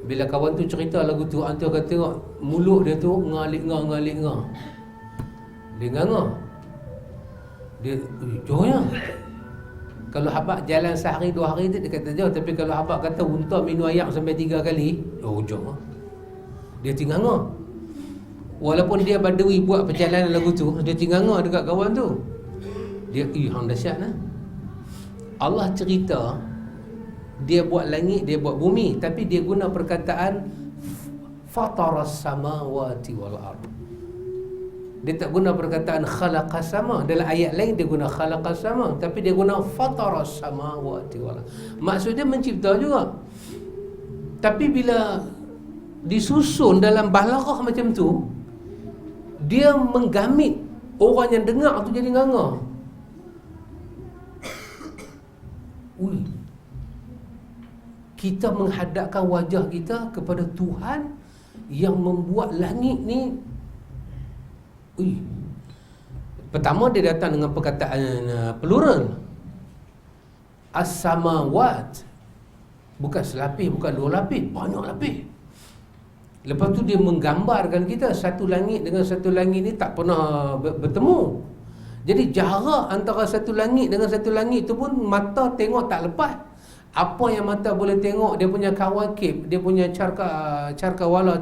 A: Bila kawan tu cerita lagu tu, antum kata tengok mulut dia tu ngalik-ngah. Dia nganga. Dia jauhnya. Kalau habak jalan sehari 2 hari dia kata jauh, tapi kalau habak kata unta minum air sampai 3 kali, jauh. Dia tinganga. Walaupun dia badui buat perjalanan lagu tu, dia tinganga dekat kawan tu. Dia hang dahsyat lah. Allah cerita dia buat langit, dia buat bumi, tapi dia guna perkataan fataras samawati wal ard. Dia tak guna perkataan khalaqas sama. Dalam ayat lain dia guna khalaqas sama, tapi dia guna fataras samawati wal ard. Maksudnya mencipta juga. Tapi bila disusun dalam balaghah macam tu, dia menggamit orang yang dengar tu jadi nganga. kita menghadapkan wajah kita kepada Tuhan yang membuat langit ni. Pertama dia datang dengan perkataan plural, as-samawat, bukan selapis, bukan dua lapis, banyak lapis. Lepas tu dia menggambarkan kita satu langit dengan satu langit ni tak pernah bertemu. Jadi jarak antara satu langit dengan satu langit tu pun mata tengok tak lepas. Apa yang mata boleh tengok, dia punya kawakib, dia punya carkawala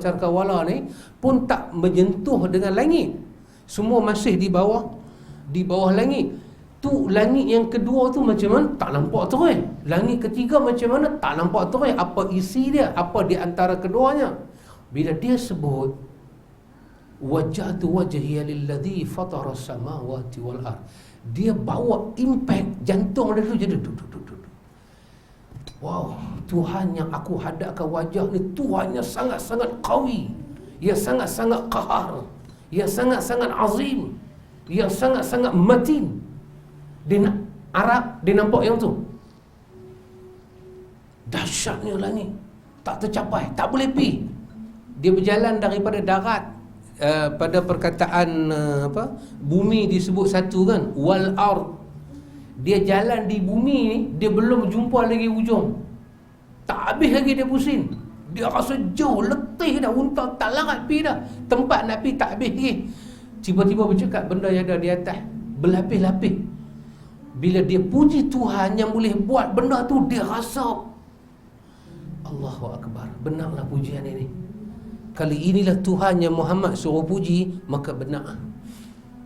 A: ni pun tak menyentuh dengan langit. Semua masih di bawah langit. Tu langit yang kedua tu macam mana? Tak nampak terus. Langit ketiga macam mana? Tak nampak terus. Apa isi dia? Apa di antara keduanya? Bila dia sebut wajhatu wajhiya lilladzi fatara samawati wal ard, dia bawa impact jantung dia tu jadi wow, Tuhan yang aku hadapkan wajah ni, Tuhan yang sangat-sangat qawi, yang sangat-sangat qahar, yang sangat-sangat azim, yang sangat-sangat matin. Dia Arab, dia nampak yang tu. Dahsyatnya langit, tak tercapai, tak boleh pi. Dia berjalan daripada darat, pada perkataan bumi disebut satu kan, wal ard. Dia jalan di bumi ni, dia belum jumpa lagi ujung. Tak habis lagi dia pusing. Dia rasa jauh, letih dah, unta tak larat pi dah. Tempat nak pi tak habis lagi. Tiba-tiba bercakap benda yang ada di atas, berlapis-lapis. Bila dia puji Tuhan yang boleh buat benda tu, dia rasa Allahu Akbar, benarlah pujian ini. Kali inilah Tuhan yang Muhammad suruh puji, maka benar.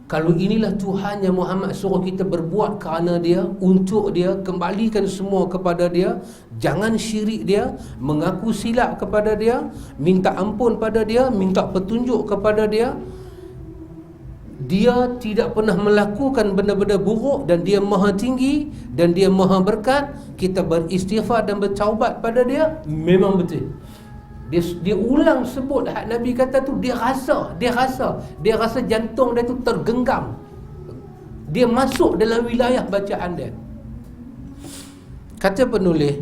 A: Kalau inilah Tuhan yang Muhammad suruh kita berbuat kerana dia, untuk dia, kembalikan semua kepada dia, jangan syirik dia, mengaku silap kepada dia, minta ampun pada dia, minta petunjuk kepada dia. Dia tidak pernah melakukan benda-benda buruk, dan dia maha tinggi dan dia maha berkat. Kita beristighfar dan bertaubat pada dia, memang betul. Dia ulang sebut hak Nabi kata tu, dia rasa jantung dia tu tergenggam. Dia masuk dalam wilayah bacaan dia. Kata penulis,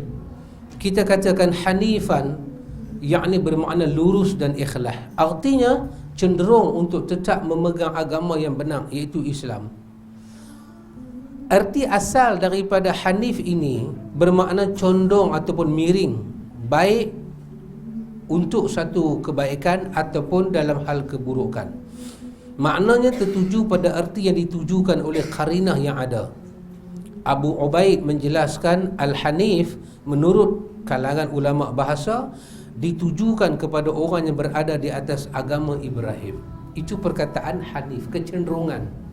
A: kita katakan hanifan, yakni bermakna lurus dan ikhlas. Artinya cenderung untuk tetap memegang agama yang benar, iaitu Islam. Arti asal daripada hanif ini bermakna condong ataupun miring, baik untuk satu kebaikan ataupun dalam hal keburukan. Maknanya tertuju pada arti yang ditujukan oleh qarinah yang ada. Abu Ubaid menjelaskan Al-Hanif menurut kalangan ulama bahasa ditujukan kepada orang yang berada di atas agama Ibrahim. Itu perkataan Hanif, kecenderungan.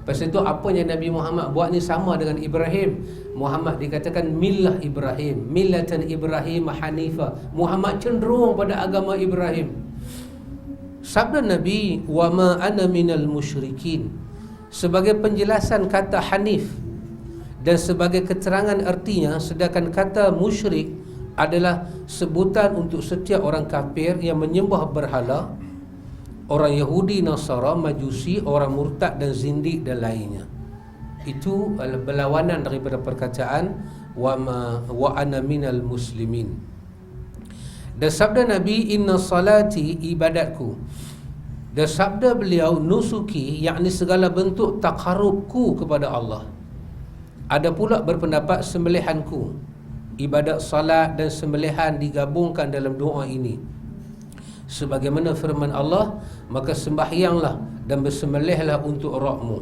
A: Pasal itu apa yang Nabi Muhammad buat ni sama dengan Ibrahim. Muhammad dikatakan millah Ibrahim, millatan Ibrahim hanifa. Muhammad cenderung pada agama Ibrahim. Sabda Nabi, wa ma ana minal musyrikin, sebagai penjelasan kata hanif dan sebagai keterangan artinya. Sedangkan kata musyrik adalah sebutan untuk setiap orang kafir yang menyembah berhala, orang Yahudi, Nasara, Majusi, orang murtad dan zindik dan lainnya. Itu adalah berlawanan daripada perkataan wa ana minal muslimin. Dan sabda Nabi, inna salati, ibadatku. Dan sabda beliau, nusuki, yakni segala bentuk taqarrubku kepada Allah. Ada pula berpendapat sembelihanku. Ibadat salat dan sembelihan digabungkan dalam doa ini. Sebagaimana firman Allah, maka sembahyanglah dan bersembelihlah untuk Rabbmu.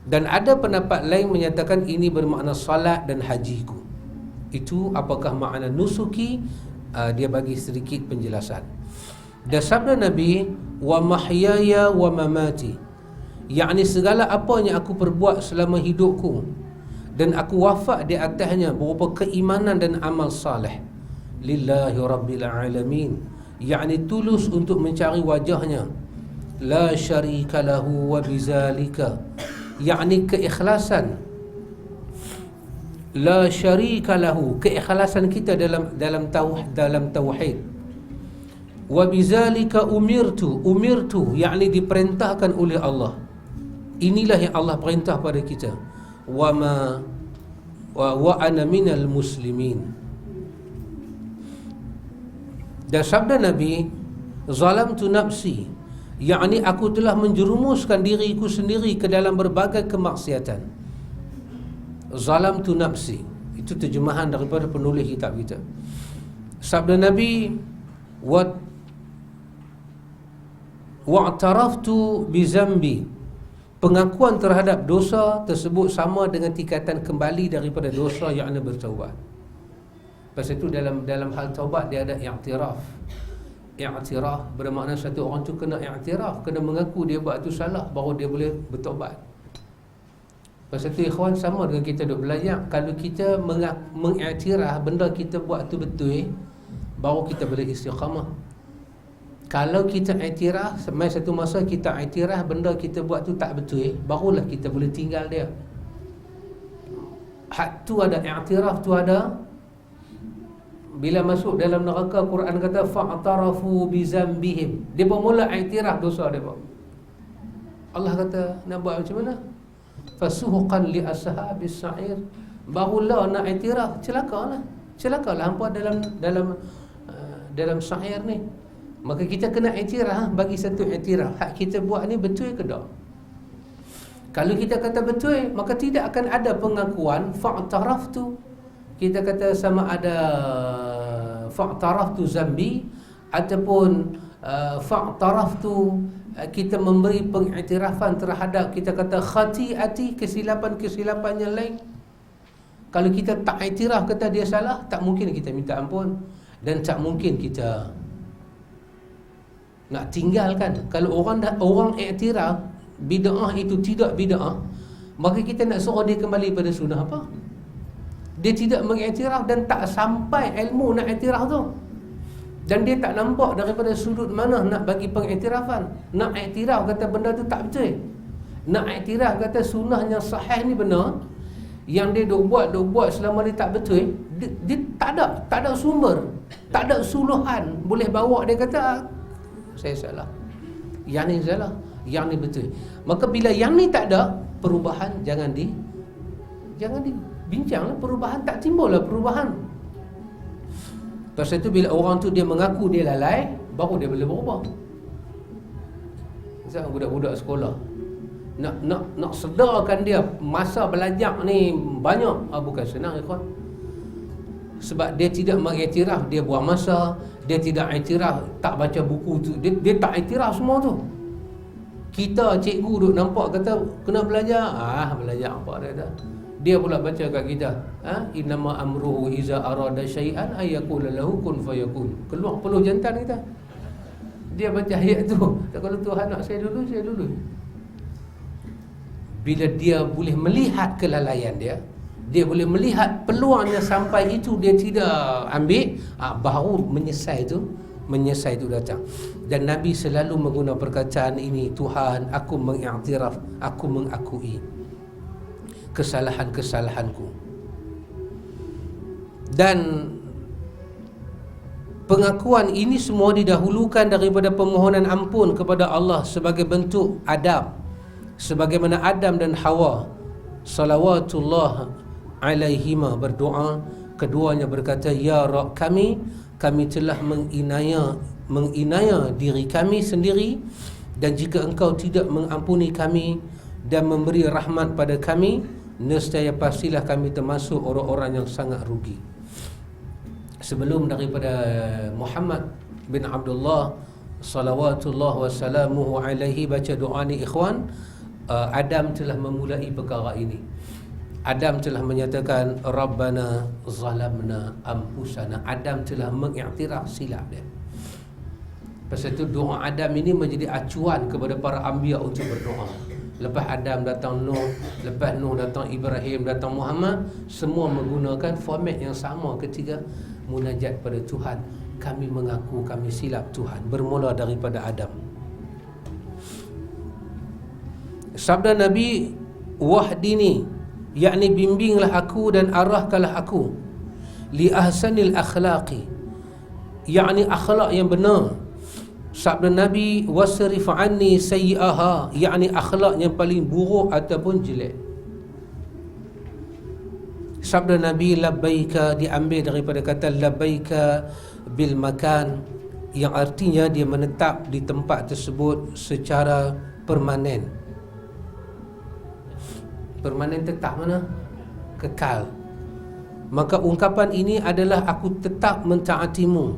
A: Dan ada pendapat lain menyatakan ini bermakna salat dan hajiku. Itu apakah makna nusuki? Dia bagi sedikit penjelasan. Dan sabda Nabi, wa mahyaya wa mamati, yakni segala apa yang aku perbuat selama hidupku dan aku wafat di atasnya berupa keimanan dan amal saleh, lillahi rabbil alamin, yakni tulus untuk mencari wajahnya, la syarika lahu wa bizalika, yakni keikhlasan, la syarika lahu, keikhlasan kita dalam tauhid. Wa bizalika umirtu, yakni diperintahkan oleh Allah. Inilah yang Allah perintah pada kita. Wa ana minal muslimin, Dan sabda Nabi, zalamtu nafsi, yakni aku telah menjerumuskan diriku sendiri ke dalam berbagai kemaksiatan. Zalamtu nafsi, itu terjemahan daripada penulis kitab kita. Sabda Nabi, wa'taraftu bizambi, pengakuan terhadap dosa tersebut sama dengan tingkatan kembali daripada dosa yang anda bertaubat. Pasal itu dalam hal taubat dia ada i'tiraf. I'tiraf bermakna satu orang tu kena i'tiraf, kena mengaku dia buat tu salah baru dia boleh bertaubat. Pasal itu ikhwan, sama dengan kita duk belajar, kalau kita mengiktiraf benda kita buat tu betul, baru kita boleh istiqamah. Kalau kita iktiraf, sampai satu masa kita iktiraf benda kita buat tu tak betul, barulah kita boleh tinggal dia. Hak tu ada, iktiraf tu ada. Bila masuk dalam neraka, Quran kata fa'tarafu bizambihim, dia pun mula iktiraf dosa dia pun. Allah kata nak buat macam mana? Fasuhuqan li ashabis sa'ir, barulah nak iktiraf, celakalah hampa dalam sa'ir ni. Maka kita kena iktiraf, bagi satu iktiraf, hak kita buat ni betul ke tak? Kalau kita kata betul, maka tidak akan ada pengakuan fa'taraftu. Kita kata sama ada fa'taraftu zambi ataupun fa'taraftu, kita memberi pengiktirafan terhadap, kita kata khati'ati, kesilapan-kesilapan yang lain. Kalau kita tak iktiraf kata dia salah, tak mungkin kita minta ampun dan tak mungkin kita nak tinggalkan. Kalau orang iktiraf bid'ah itu tidak bid'ah, maka kita nak suruh dia kembali pada sunnah apa? Dia tidak mengiktiraf dan tak sampai ilmu nak iktiraf tu, dan dia tak nampak daripada sudut mana nak bagi pengiktirafan. Nak iktiraf kata benda tu tak betul, nak iktiraf kata sunnah yang sahih ni benar, yang dia duk buat selama ni tak betul, dia tak ada sumber, tak ada suluhan boleh bawa dia kata saya salah, yang ni salah, yang ni betul. Maka bila yang ni tak ada, perubahan jangan dibincanglah, perubahan tak timbullah perubahan. Pasal itu bila orang tu dia mengaku dia lalai, baru dia boleh berubah. Misalnya budak-budak sekolah nak sedarkan dia masa belajar ni banyak, bukan senang ikhwan. Sebab dia tidak mengiktiraf, dia buang masa, dia tidak iktiraf, tak baca buku tu, dia tak iktiraf semua tu. Kita cikgu duk nampak kata kena belajar, belajar apa dia dah. Dia pula baca kat kita, innama amruhu iza arada syai'an ayyaqula lahu kun fayakun. Keluar peluh jantan kita. Dia baca ayat tu, kalau Tuhan nak saya dulu. Bila dia boleh melihat kelalaian dia boleh melihat peluangnya sampai itu dia tidak ambil, baru menyesal itu datang. Dan Nabi selalu menggunakan perkataan ini, Tuhan, aku mengiktiraf, aku mengakui kesalahan-kesalahanku. Dan pengakuan ini semua didahulukan daripada permohonan ampun kepada Allah sebagai bentuk adab, sebagaimana Adam dan Hawa salawatullah alaihima berdoa, keduanya berkata, ya Rabb kami telah menginaya diri kami sendiri, dan jika engkau tidak mengampuni kami dan memberi rahmat pada kami, nescaya pastilah kami termasuk orang-orang yang sangat rugi. Sebelum daripada Muhammad bin Abdullah salawatullah wassalamuhu alaihi baca doa ni ikhwan, Adam telah memulai perkara ini. Adam telah menyatakan Rabbana zalamna anfusana. Adam telah mengiktiraf silap dia. Pasal itu doa Adam ini menjadi acuan kepada para anbiya untuk berdoa. Lepas Adam datang Nuh, lepas Nuh datang Ibrahim, datang Muhammad, semua menggunakan format yang sama ketika munajat pada Tuhan. Kami mengaku kami silap Tuhan, bermula daripada Adam. Sabda Nabi, wahdini, yakni bimbinglah aku dan arahkanlah aku li ahsanil akhlaqi, yakni akhlak yang benar. Sabda Nabi, wasrif anni sayyi'aha, yakni akhlak yang paling buruk ataupun jelek. Sabda Nabi, labbaika, diambil daripada kata labbaika bil makan, yang artinya dia menetap di tempat tersebut secara permanen. Permanen tetap mana? Kekal. Maka ungkapan ini adalah aku tetap mentaatimu.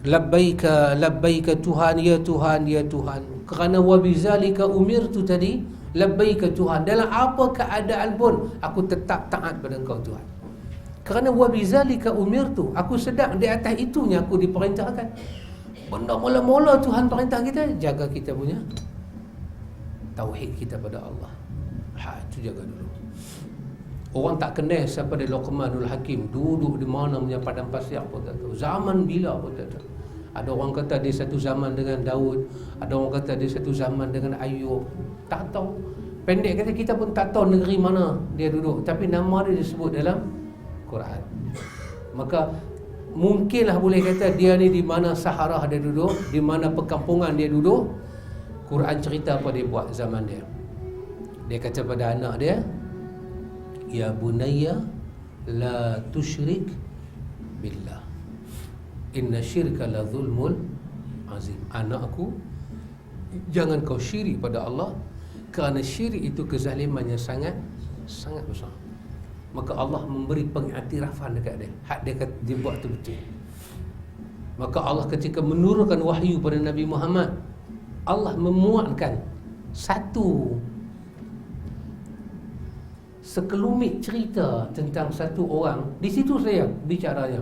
A: Labbaika labbaika Tuhan, ya Tuhan, ya Tuhan. Kerana wabizalika umirtu tadi, labbaika Tuhan, dalam apa keadaan pun aku tetap taat pada Engkau Tuhan. Kerana wabizalika umirtu, aku sedang di atas itunya aku diperintahkan. Benda mula-mula Tuhan perintah kita, jaga kita punya tauhid kita pada Allah. Itu jaga dulu. Orang tak kenal siapa dia Luqmanul Hakim, duduk di mana punya padang pasir pun tak tahu, zaman bila pun tak tahu. Ada orang kata dia satu zaman dengan Daud, ada orang kata dia satu zaman dengan Ayub, tak tahu. Pendek kata kita pun tak tahu negeri mana dia duduk, tapi nama dia disebut dalam Quran. Maka mungkinlah boleh kata dia ni di mana Saharah dia duduk, di mana perkampungan dia duduk. Quran cerita apa dia buat zaman dia. Dia kata pada anak dia, ya bunayya la tusyrik billah, inna syirka la zulmul azim. Anakku, jangan kau syirik pada Allah, kerana syirik itu kezaliman yang sangat besar. Maka Allah memberi pengiktirafan dekat dia, hak dia kata dia buat tu betul. Maka Allah ketika menurunkan wahyu pada Nabi Muhammad, Allah memuatkan satu sekelumit cerita tentang satu orang. Di situ saya bicaranya.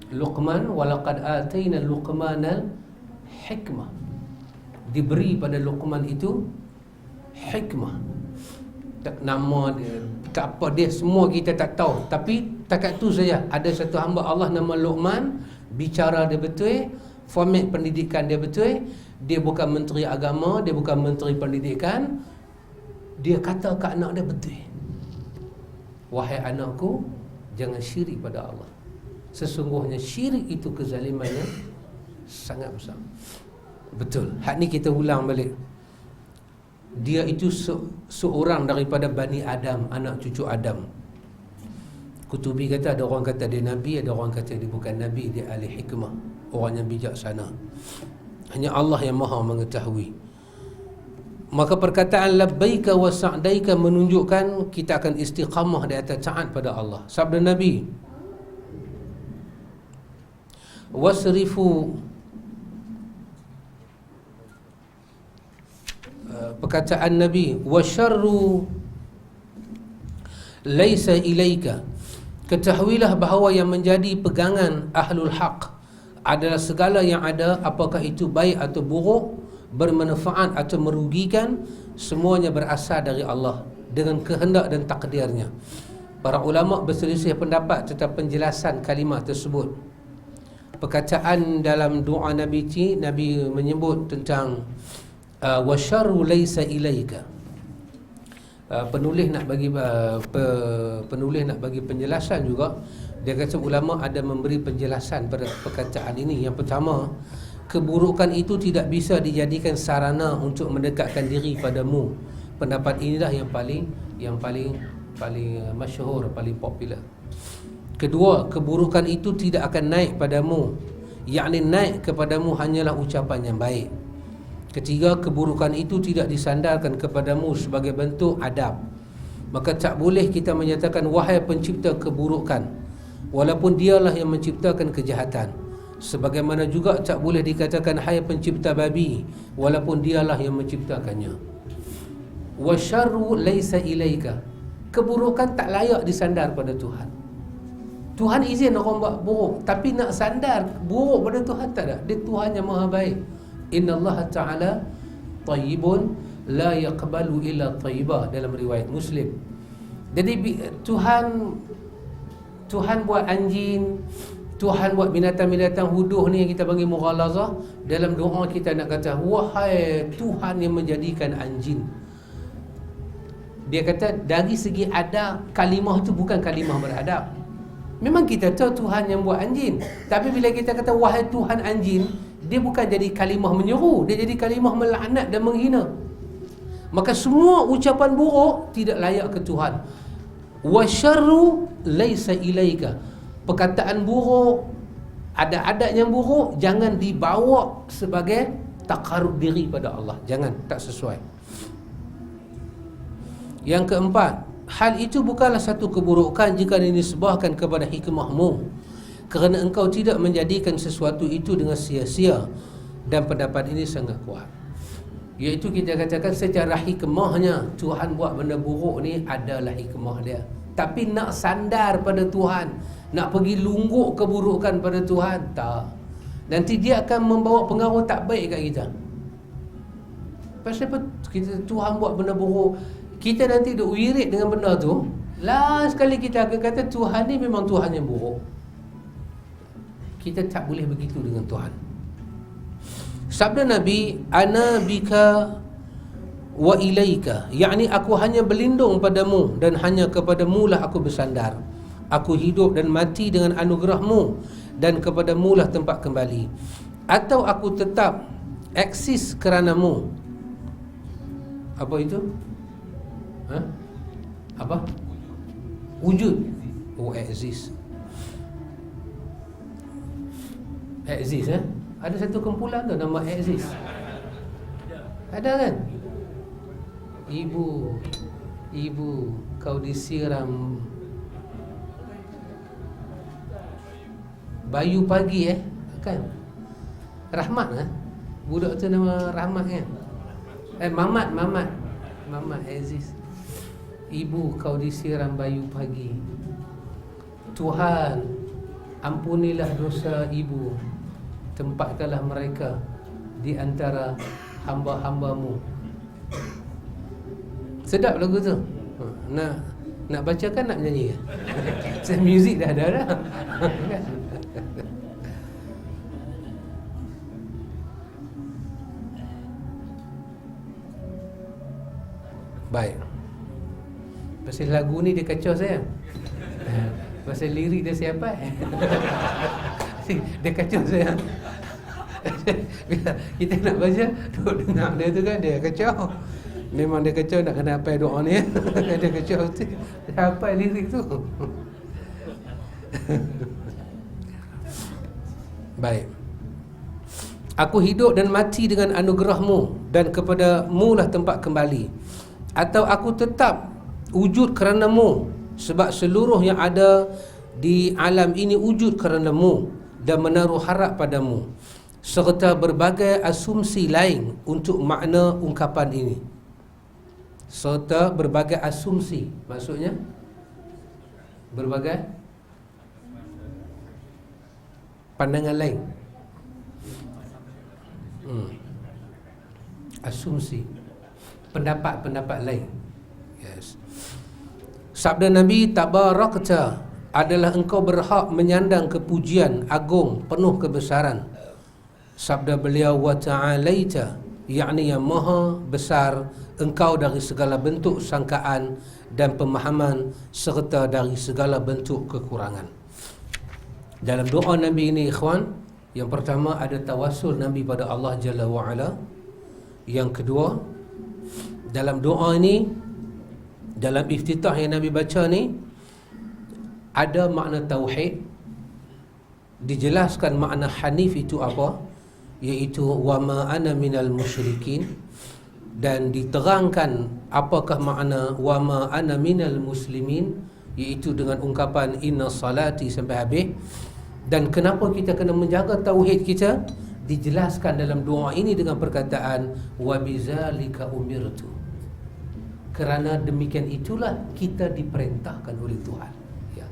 A: Luqman, walaqad ataina Luqmanal hikmah. Diberi pada Luqman itu hikmah. Tak nama dia, tak apa dia, semua kita tak tahu. Tapi takat tu saya ada satu hamba Allah nama Luqman, bicara dia betul, format pendidikan dia betul. Dia bukan menteri agama, dia bukan menteri pendidikan. Dia kata ke anak dia betul, wahai anakku, jangan syirik pada Allah. Sesungguhnya syirik itu kezalimannya sangat besar. Betul. Hak ni kita ulang balik. Dia itu seorang daripada Bani Adam, anak cucu Adam. Kutubi kata ada orang kata dia Nabi, ada orang kata dia bukan Nabi, dia ahli hikmah, orang yang bijaksana. Hanya Allah yang maha mengetahui. Maka perkataan labbaika wa sa'daika menunjukkan kita akan istiqamah di atas taat pada Allah. Sabda Nabi, wasrifu, perkataan Nabi, wasyarru laisa ilaika, ketahuilah bahawa yang menjadi pegangan ahlul haq adalah segala yang ada, apakah itu baik atau buruk, bermanfaat atau merugikan, semuanya berasal dari Allah dengan kehendak dan takdirnya. Para ulama berselisih pendapat tentang penjelasan kalimat tersebut. Perkataan dalam doa Nabi ini, Nabi menyebut tentang wasyarru laisa ilaika. Penulis nak bagi penjelasan juga. Dia kata ulama ada memberi penjelasan pada perkataan ini. Yang pertama, keburukan itu tidak bisa dijadikan sarana untuk mendekatkan diri padamu. Pendapat inilah yang paling masyhur, paling popular. Kedua, keburukan itu tidak akan naik padamu, yakni naik kepadamu hanyalah ucapan yang baik. Ketiga, keburukan itu tidak disandarkan kepadamu sebagai bentuk adab. Maka tak boleh kita menyatakan wahai pencipta keburukan, walaupun dialah yang menciptakan kejahatan. Sebagaimana juga tak boleh dikatakan hai pencipta babi, walaupun dialah yang menciptakannya. Wasyarru laisa ilaika, keburukan tak layak disandar pada Tuhan. Tuhan izin orang buat buruk, tapi nak sandar buruk pada Tuhan tak ada. Dia Tuhan yang maha baik. Innallaha ta'ala tayyibun la yaqbalu illa tayyibah, dalam riwayat Muslim. Jadi Tuhan buat anjing, Tuhan buat binatang-binatang huduh ni yang kita panggil mughalazah. Dalam doa kita nak kata wahai Tuhan yang menjadikan anjing. Dia kata dari segi adab, kalimah tu bukan kalimah beradab. Memang kita tahu Tuhan yang buat anjing, tapi bila kita kata wahai Tuhan anjing, dia bukan jadi kalimah menyeru, dia jadi kalimah melaknat dan menghina. Maka semua ucapan buruk tidak layak ke Tuhan. Wasyarru laisa ilaika, perkataan buruk, Adat-adat yang buruk jangan dibawa sebagai taqarrub diri pada Allah. Jangan, tak sesuai. Yang keempat, hal itu bukanlah satu keburukan jika dinisbahkan kepada hikmahmu, kerana engkau tidak menjadikan sesuatu itu dengan sia-sia. Dan pendapat ini sangat kuat, iaitu kita katakan secara hikmahnya Tuhan buat benda buruk ni adalah hikmah dia. Tapi nak sandar pada Tuhan, nak pergi lungguk keburukan pada Tuhan, tak. Nanti dia akan membawa pengaruh tak baik kat kita. Pasal apa kita Tuhan buat benda buruk, kita nanti duk wirid dengan benda tu, last sekali kita akan kata Tuhan ni memang Tuhan yang buruk. Kita tak boleh begitu dengan Tuhan. Sabda Nabi, ana bika wa ilaika, yakni aku hanya berlindung padamu dan hanya kepadamu lah aku bersandar. Aku hidup dan mati dengan anugerahmu dan kepadamu lah tempat kembali. Atau aku tetap eksis keranamu. Apa itu? Apa? Wujud. Oh, exist. Exist, Ada satu kumpulan tu nama exist. Ada kan? Ibu, kau disiram bayu pagi kan? Rahmat kan? Budak tu nama Rahmat kan? Mamat exist. Ibu, kau disiram bayu pagi. Tuhan, ampunilah dosa ibu, tempatkanlah mereka di antara hamba-hambamu. Sedap lagu tu. Nak baca kan, nak nyanyi kan? Saya muzik dah ada dah. Baik. Pasal lagu ni dia kacau saya. Pasal lirik dia siapa? Dia kacau saya. Bila kita nak baca, duk dengar dia tu kan, dia kacau. Memang dia kacau, nak kena hafal doa ni. Dia kacau tu, dia hafal lirik tu. Baik. Aku hidup dan mati dengan anugerahmu dan kepadamu lah tempat kembali. Atau aku tetap wujud keranamu, sebab seluruh yang ada di alam ini wujud keranamu dan menaruh harap padamu, serta berbagai asumsi lain untuk makna ungkapan ini. Serta berbagai asumsi, maksudnya berbagai pandangan lain. Asumsi, pendapat-pendapat lain. Yes. Sabda Nabi, tabarakta, adalah engkau berhak menyandang kepujian agung penuh kebesaran. Sabda beliau, wa ta'alaita, yakni yang maha besar engkau dari segala bentuk sangkaan dan pemahaman serta dari segala bentuk kekurangan. Dalam doa Nabi ini, ikhwan, yang pertama ada tawassul Nabi pada Allah Jalla wa'ala. Yang kedua, dalam doa ini, dalam iftitah yang Nabi baca ni, ada makna tauhid. Dijelaskan makna hanif itu apa, iaitu wa ma ana minal musyrikin, dan diterangkan apakah makna wa ma ana minal muslimin, iaitu dengan ungkapan inna salati sampai habis. Dan kenapa kita kena menjaga tauhid kita, dijelaskan dalam doa ini dengan perkataan wa bizalika umirtu, kerana demikian itulah kita diperintahkan oleh Tuhan, ya.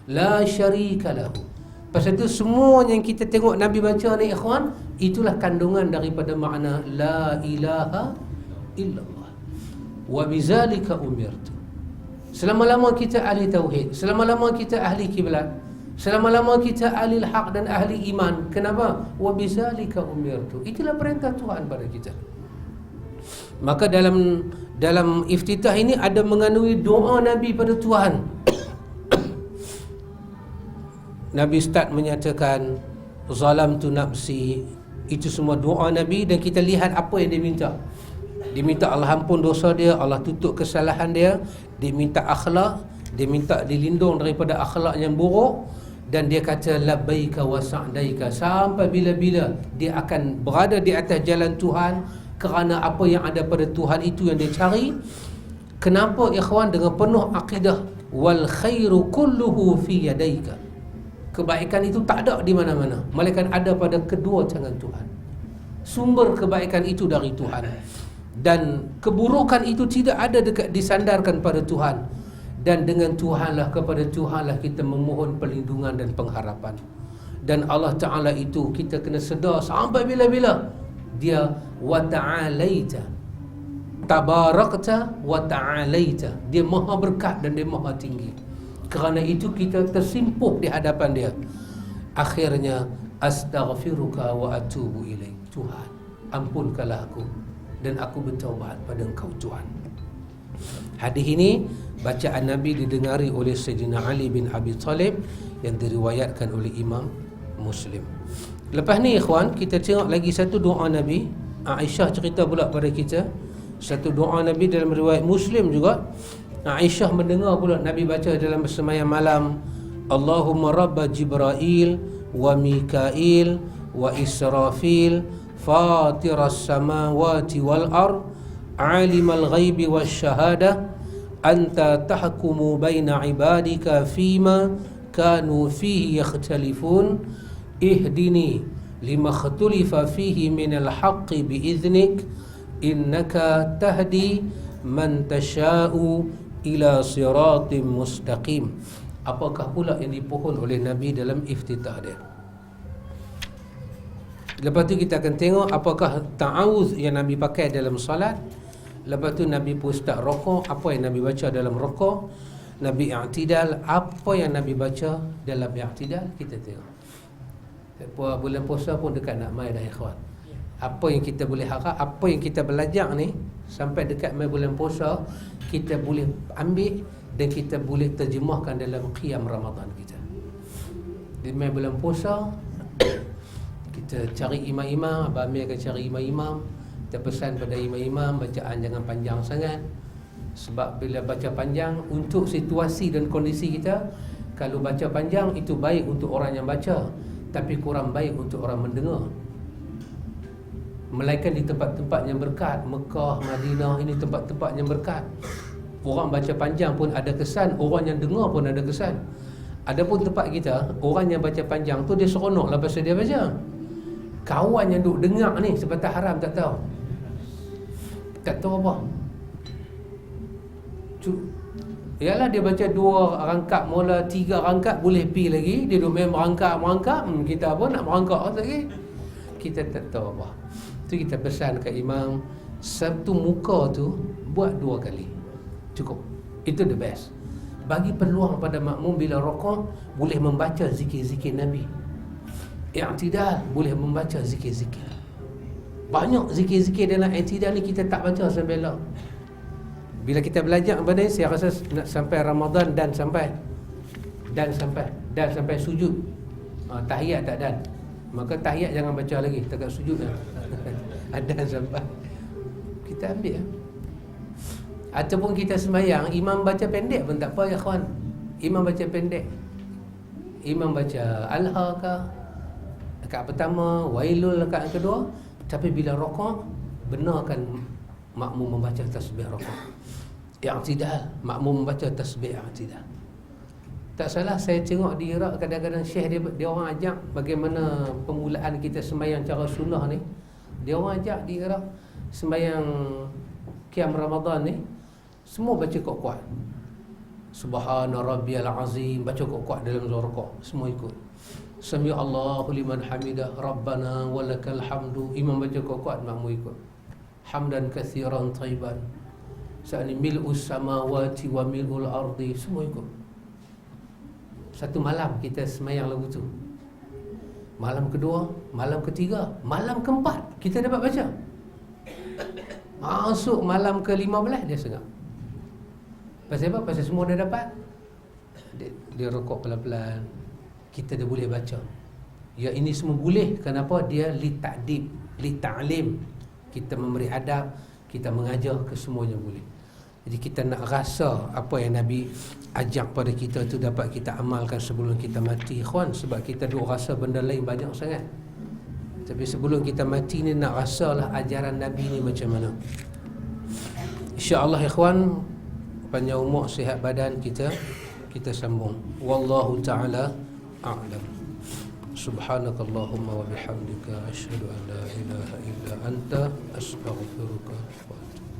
A: La syarika lahu. Pasal itu semua yang kita tengok Nabi baca ni, ikhwan, itulah kandungan daripada makna la ilaha illallah wa bizalika umirtu. Selama-lama kita ahli tauhid, selama-lama kita ahli kiblat, selama-lama kita ahli haq dan ahli iman. Kenapa? Wa bizalika umirtu. Itulah perintah Tuhan pada kita. Maka dalam iftitah ini ada mengandungi doa Nabi pada Tuhan. Nabi start menyatakan zalamtu nafsi. Itu semua doa Nabi, dan kita lihat apa yang dia minta. Dia minta Allah ampun dosa dia, Allah tutup kesalahan dia, dia minta akhlak, dia minta dilindung daripada akhlak yang buruk, dan dia kata labbaika wa sa'daika, sampai bila-bila dia akan berada di atas jalan Tuhan kerana apa yang ada pada Tuhan itu yang dia cari. Kenapa ikhwan? Dengan penuh akidah wal khairu kulluhu fi yadaika. Kebaikan itu tak ada di mana-mana, melainkan ada pada kedua tangan Tuhan. Sumber kebaikan itu dari Tuhan, dan keburukan itu tidak ada disandarkan pada Tuhan. Dan dengan Tuhanlah, kepada Tuhanlah kita memohon perlindungan dan pengharapan. Dan Allah Ta'ala itu kita kena sedar sampai bila-bila dia wa ta'alaita, tabarakta wa ta'alaita, dia maha berkat dan dia maha tinggi. Kerana itu kita tersimpuh di hadapan dia. Akhirnya astaghfiruka wa atubu ilaik, Tuhan ampunkanlah aku dan aku bertaubat pada Engkau Tuhan. Hadis ini bacaan Nabi didengari oleh Sayyidina Ali bin Abi Talib yang diriwayatkan oleh Imam Muslim. Lepas ni ikhwan, kita tengok lagi satu doa Nabi. Aisyah cerita pula pada kita satu doa Nabi dalam riwayat Muslim juga. Aisyah mendengar pula Nabi baca dalam sembahyang malam, Allahumma rabba Jibril wa Mikail wa Israfil fatiras samawati wal ard alimal ghaibi wasyahadah anta tahkumu baina ibadika fima kanu fihi yakhtalifun ihdini lima khutulifa fihi minal haqqi biiznik innaka tahdi man tasha'u ila siratim mustaqim. Apakah pula yang dipohon oleh Nabi dalam iftitah dia? Lepas tu kita akan tengok apakah ta'awuz yang Nabi pakai dalam salat. Lepas tu Nabi pun start rokok, apa yang Nabi baca dalam rokok. Nabi i'tidal, apa yang Nabi baca dalam i'tidal. Kita tengok. Bulan puasa pun dekat nak mai dah ikhwan. Apa yang kita boleh harap, apa yang kita belajar ni, sampai dekat mai bulan puasa kita boleh ambil dan kita boleh terjemahkan dalam qiyam Ramadan kita. Di mai bulan puasa kita cari imam-imam, Abang Amir akan cari imam-imam. Kita pesan pada imam-imam bacaan jangan panjang sangat. Sebab bila baca panjang, untuk situasi dan kondisi kita, kalau baca panjang itu baik untuk orang yang baca, tapi kurang baik untuk orang mendengar. Melainkan di tempat-tempat yang berkat, Mekah, Madinah, ini tempat-tempat yang berkat, orang baca panjang pun ada kesan, orang yang dengar pun ada kesan. Adapun tempat kita, orang yang baca panjang tu dia seronok lah pasal dia baca. Kawan yang duk dengar ni sebatang haram tak tahu. Tak tahu apa. Yalah dia baca 2 rangkap mula, 3 rangkap boleh pi lagi. Dia duk main merangkap, kita pun nak merangkap lagi. Kita tak tahu apa. Tu kita pesan kat imam, satu muka tu buat 2 kali. Cukup. Itu the best. Bagi peluang pada makmum bila rokok boleh membaca zikir-zikir Nabi. I'tidal boleh membaca zikir-zikir. Banyak zikir-zikir dalam i'tidal ni kita tak baca sampai lah. Bila kita belajar benda ni, saya rasa nak sampai Ramadan dan sampai sujud. Tahiyat tak dan. Maka tahiyat jangan baca lagi, dekat sujud dah. Dan sampai kita ambil. Ataupun kita sembahyang, imam baca pendek pun tak apa ya kawan. Imam baca pendek. Imam baca Al-Ha ke, rakaat pertama, Wailul rakaat kedua. Tapi bila rokok, benarkan makmum membaca tasbih rokok. I'tidal, makmum membaca tasbih i'tidal. Tak salah saya tengok di Iraq kadang-kadang syekh dia orang ajak bagaimana permulaan kita sembahyang cara sunnah ni. Dia orang ajak di Iraq sembahyang qiyam Ramadan ni, semua baca kuat-kuat. Subhana rabbiyal azim, baca kuat-kuat dalam rukuk, semua ikut. Sami Allahu liman hamidah, Rabbana walakal hamdu. Imam baca kuat-kuat, makmum ikut. Hamdan katsiran thayyiban. Sa'ni mil'us samawati wa mil'ul ardi, semua ikut. Satu malam kita semayang lagu tu. Malam kedua, malam ketiga, malam keempat kita dapat baca. Masuk malam ke-15 dia sengap. Pasal apa? Pasal semua dah dapat. Dia rokok pelan-pelan, kita dah boleh baca. Ya, ini semua boleh. Kenapa? Dia li ta'dib, li ta'lim. Kita memberi adab, kita mengajar, ke semuanya boleh. Jadi kita nak rasa apa yang Nabi ajak pada kita tu dapat kita amalkan sebelum kita mati, ikhwan. Sebab kita duk rasa benda lain banyak sangat, tapi sebelum kita mati ni nak rasalah ajaran Nabi ni macam mana. InsyaAllah ikhwan, panjang umur, sihat badan kita sambung. Wallahu ta'ala a'lam. Subhanakallahumma wa bihamdika asyhadu an la ilaha illa anta astaghfiruka wa atubu.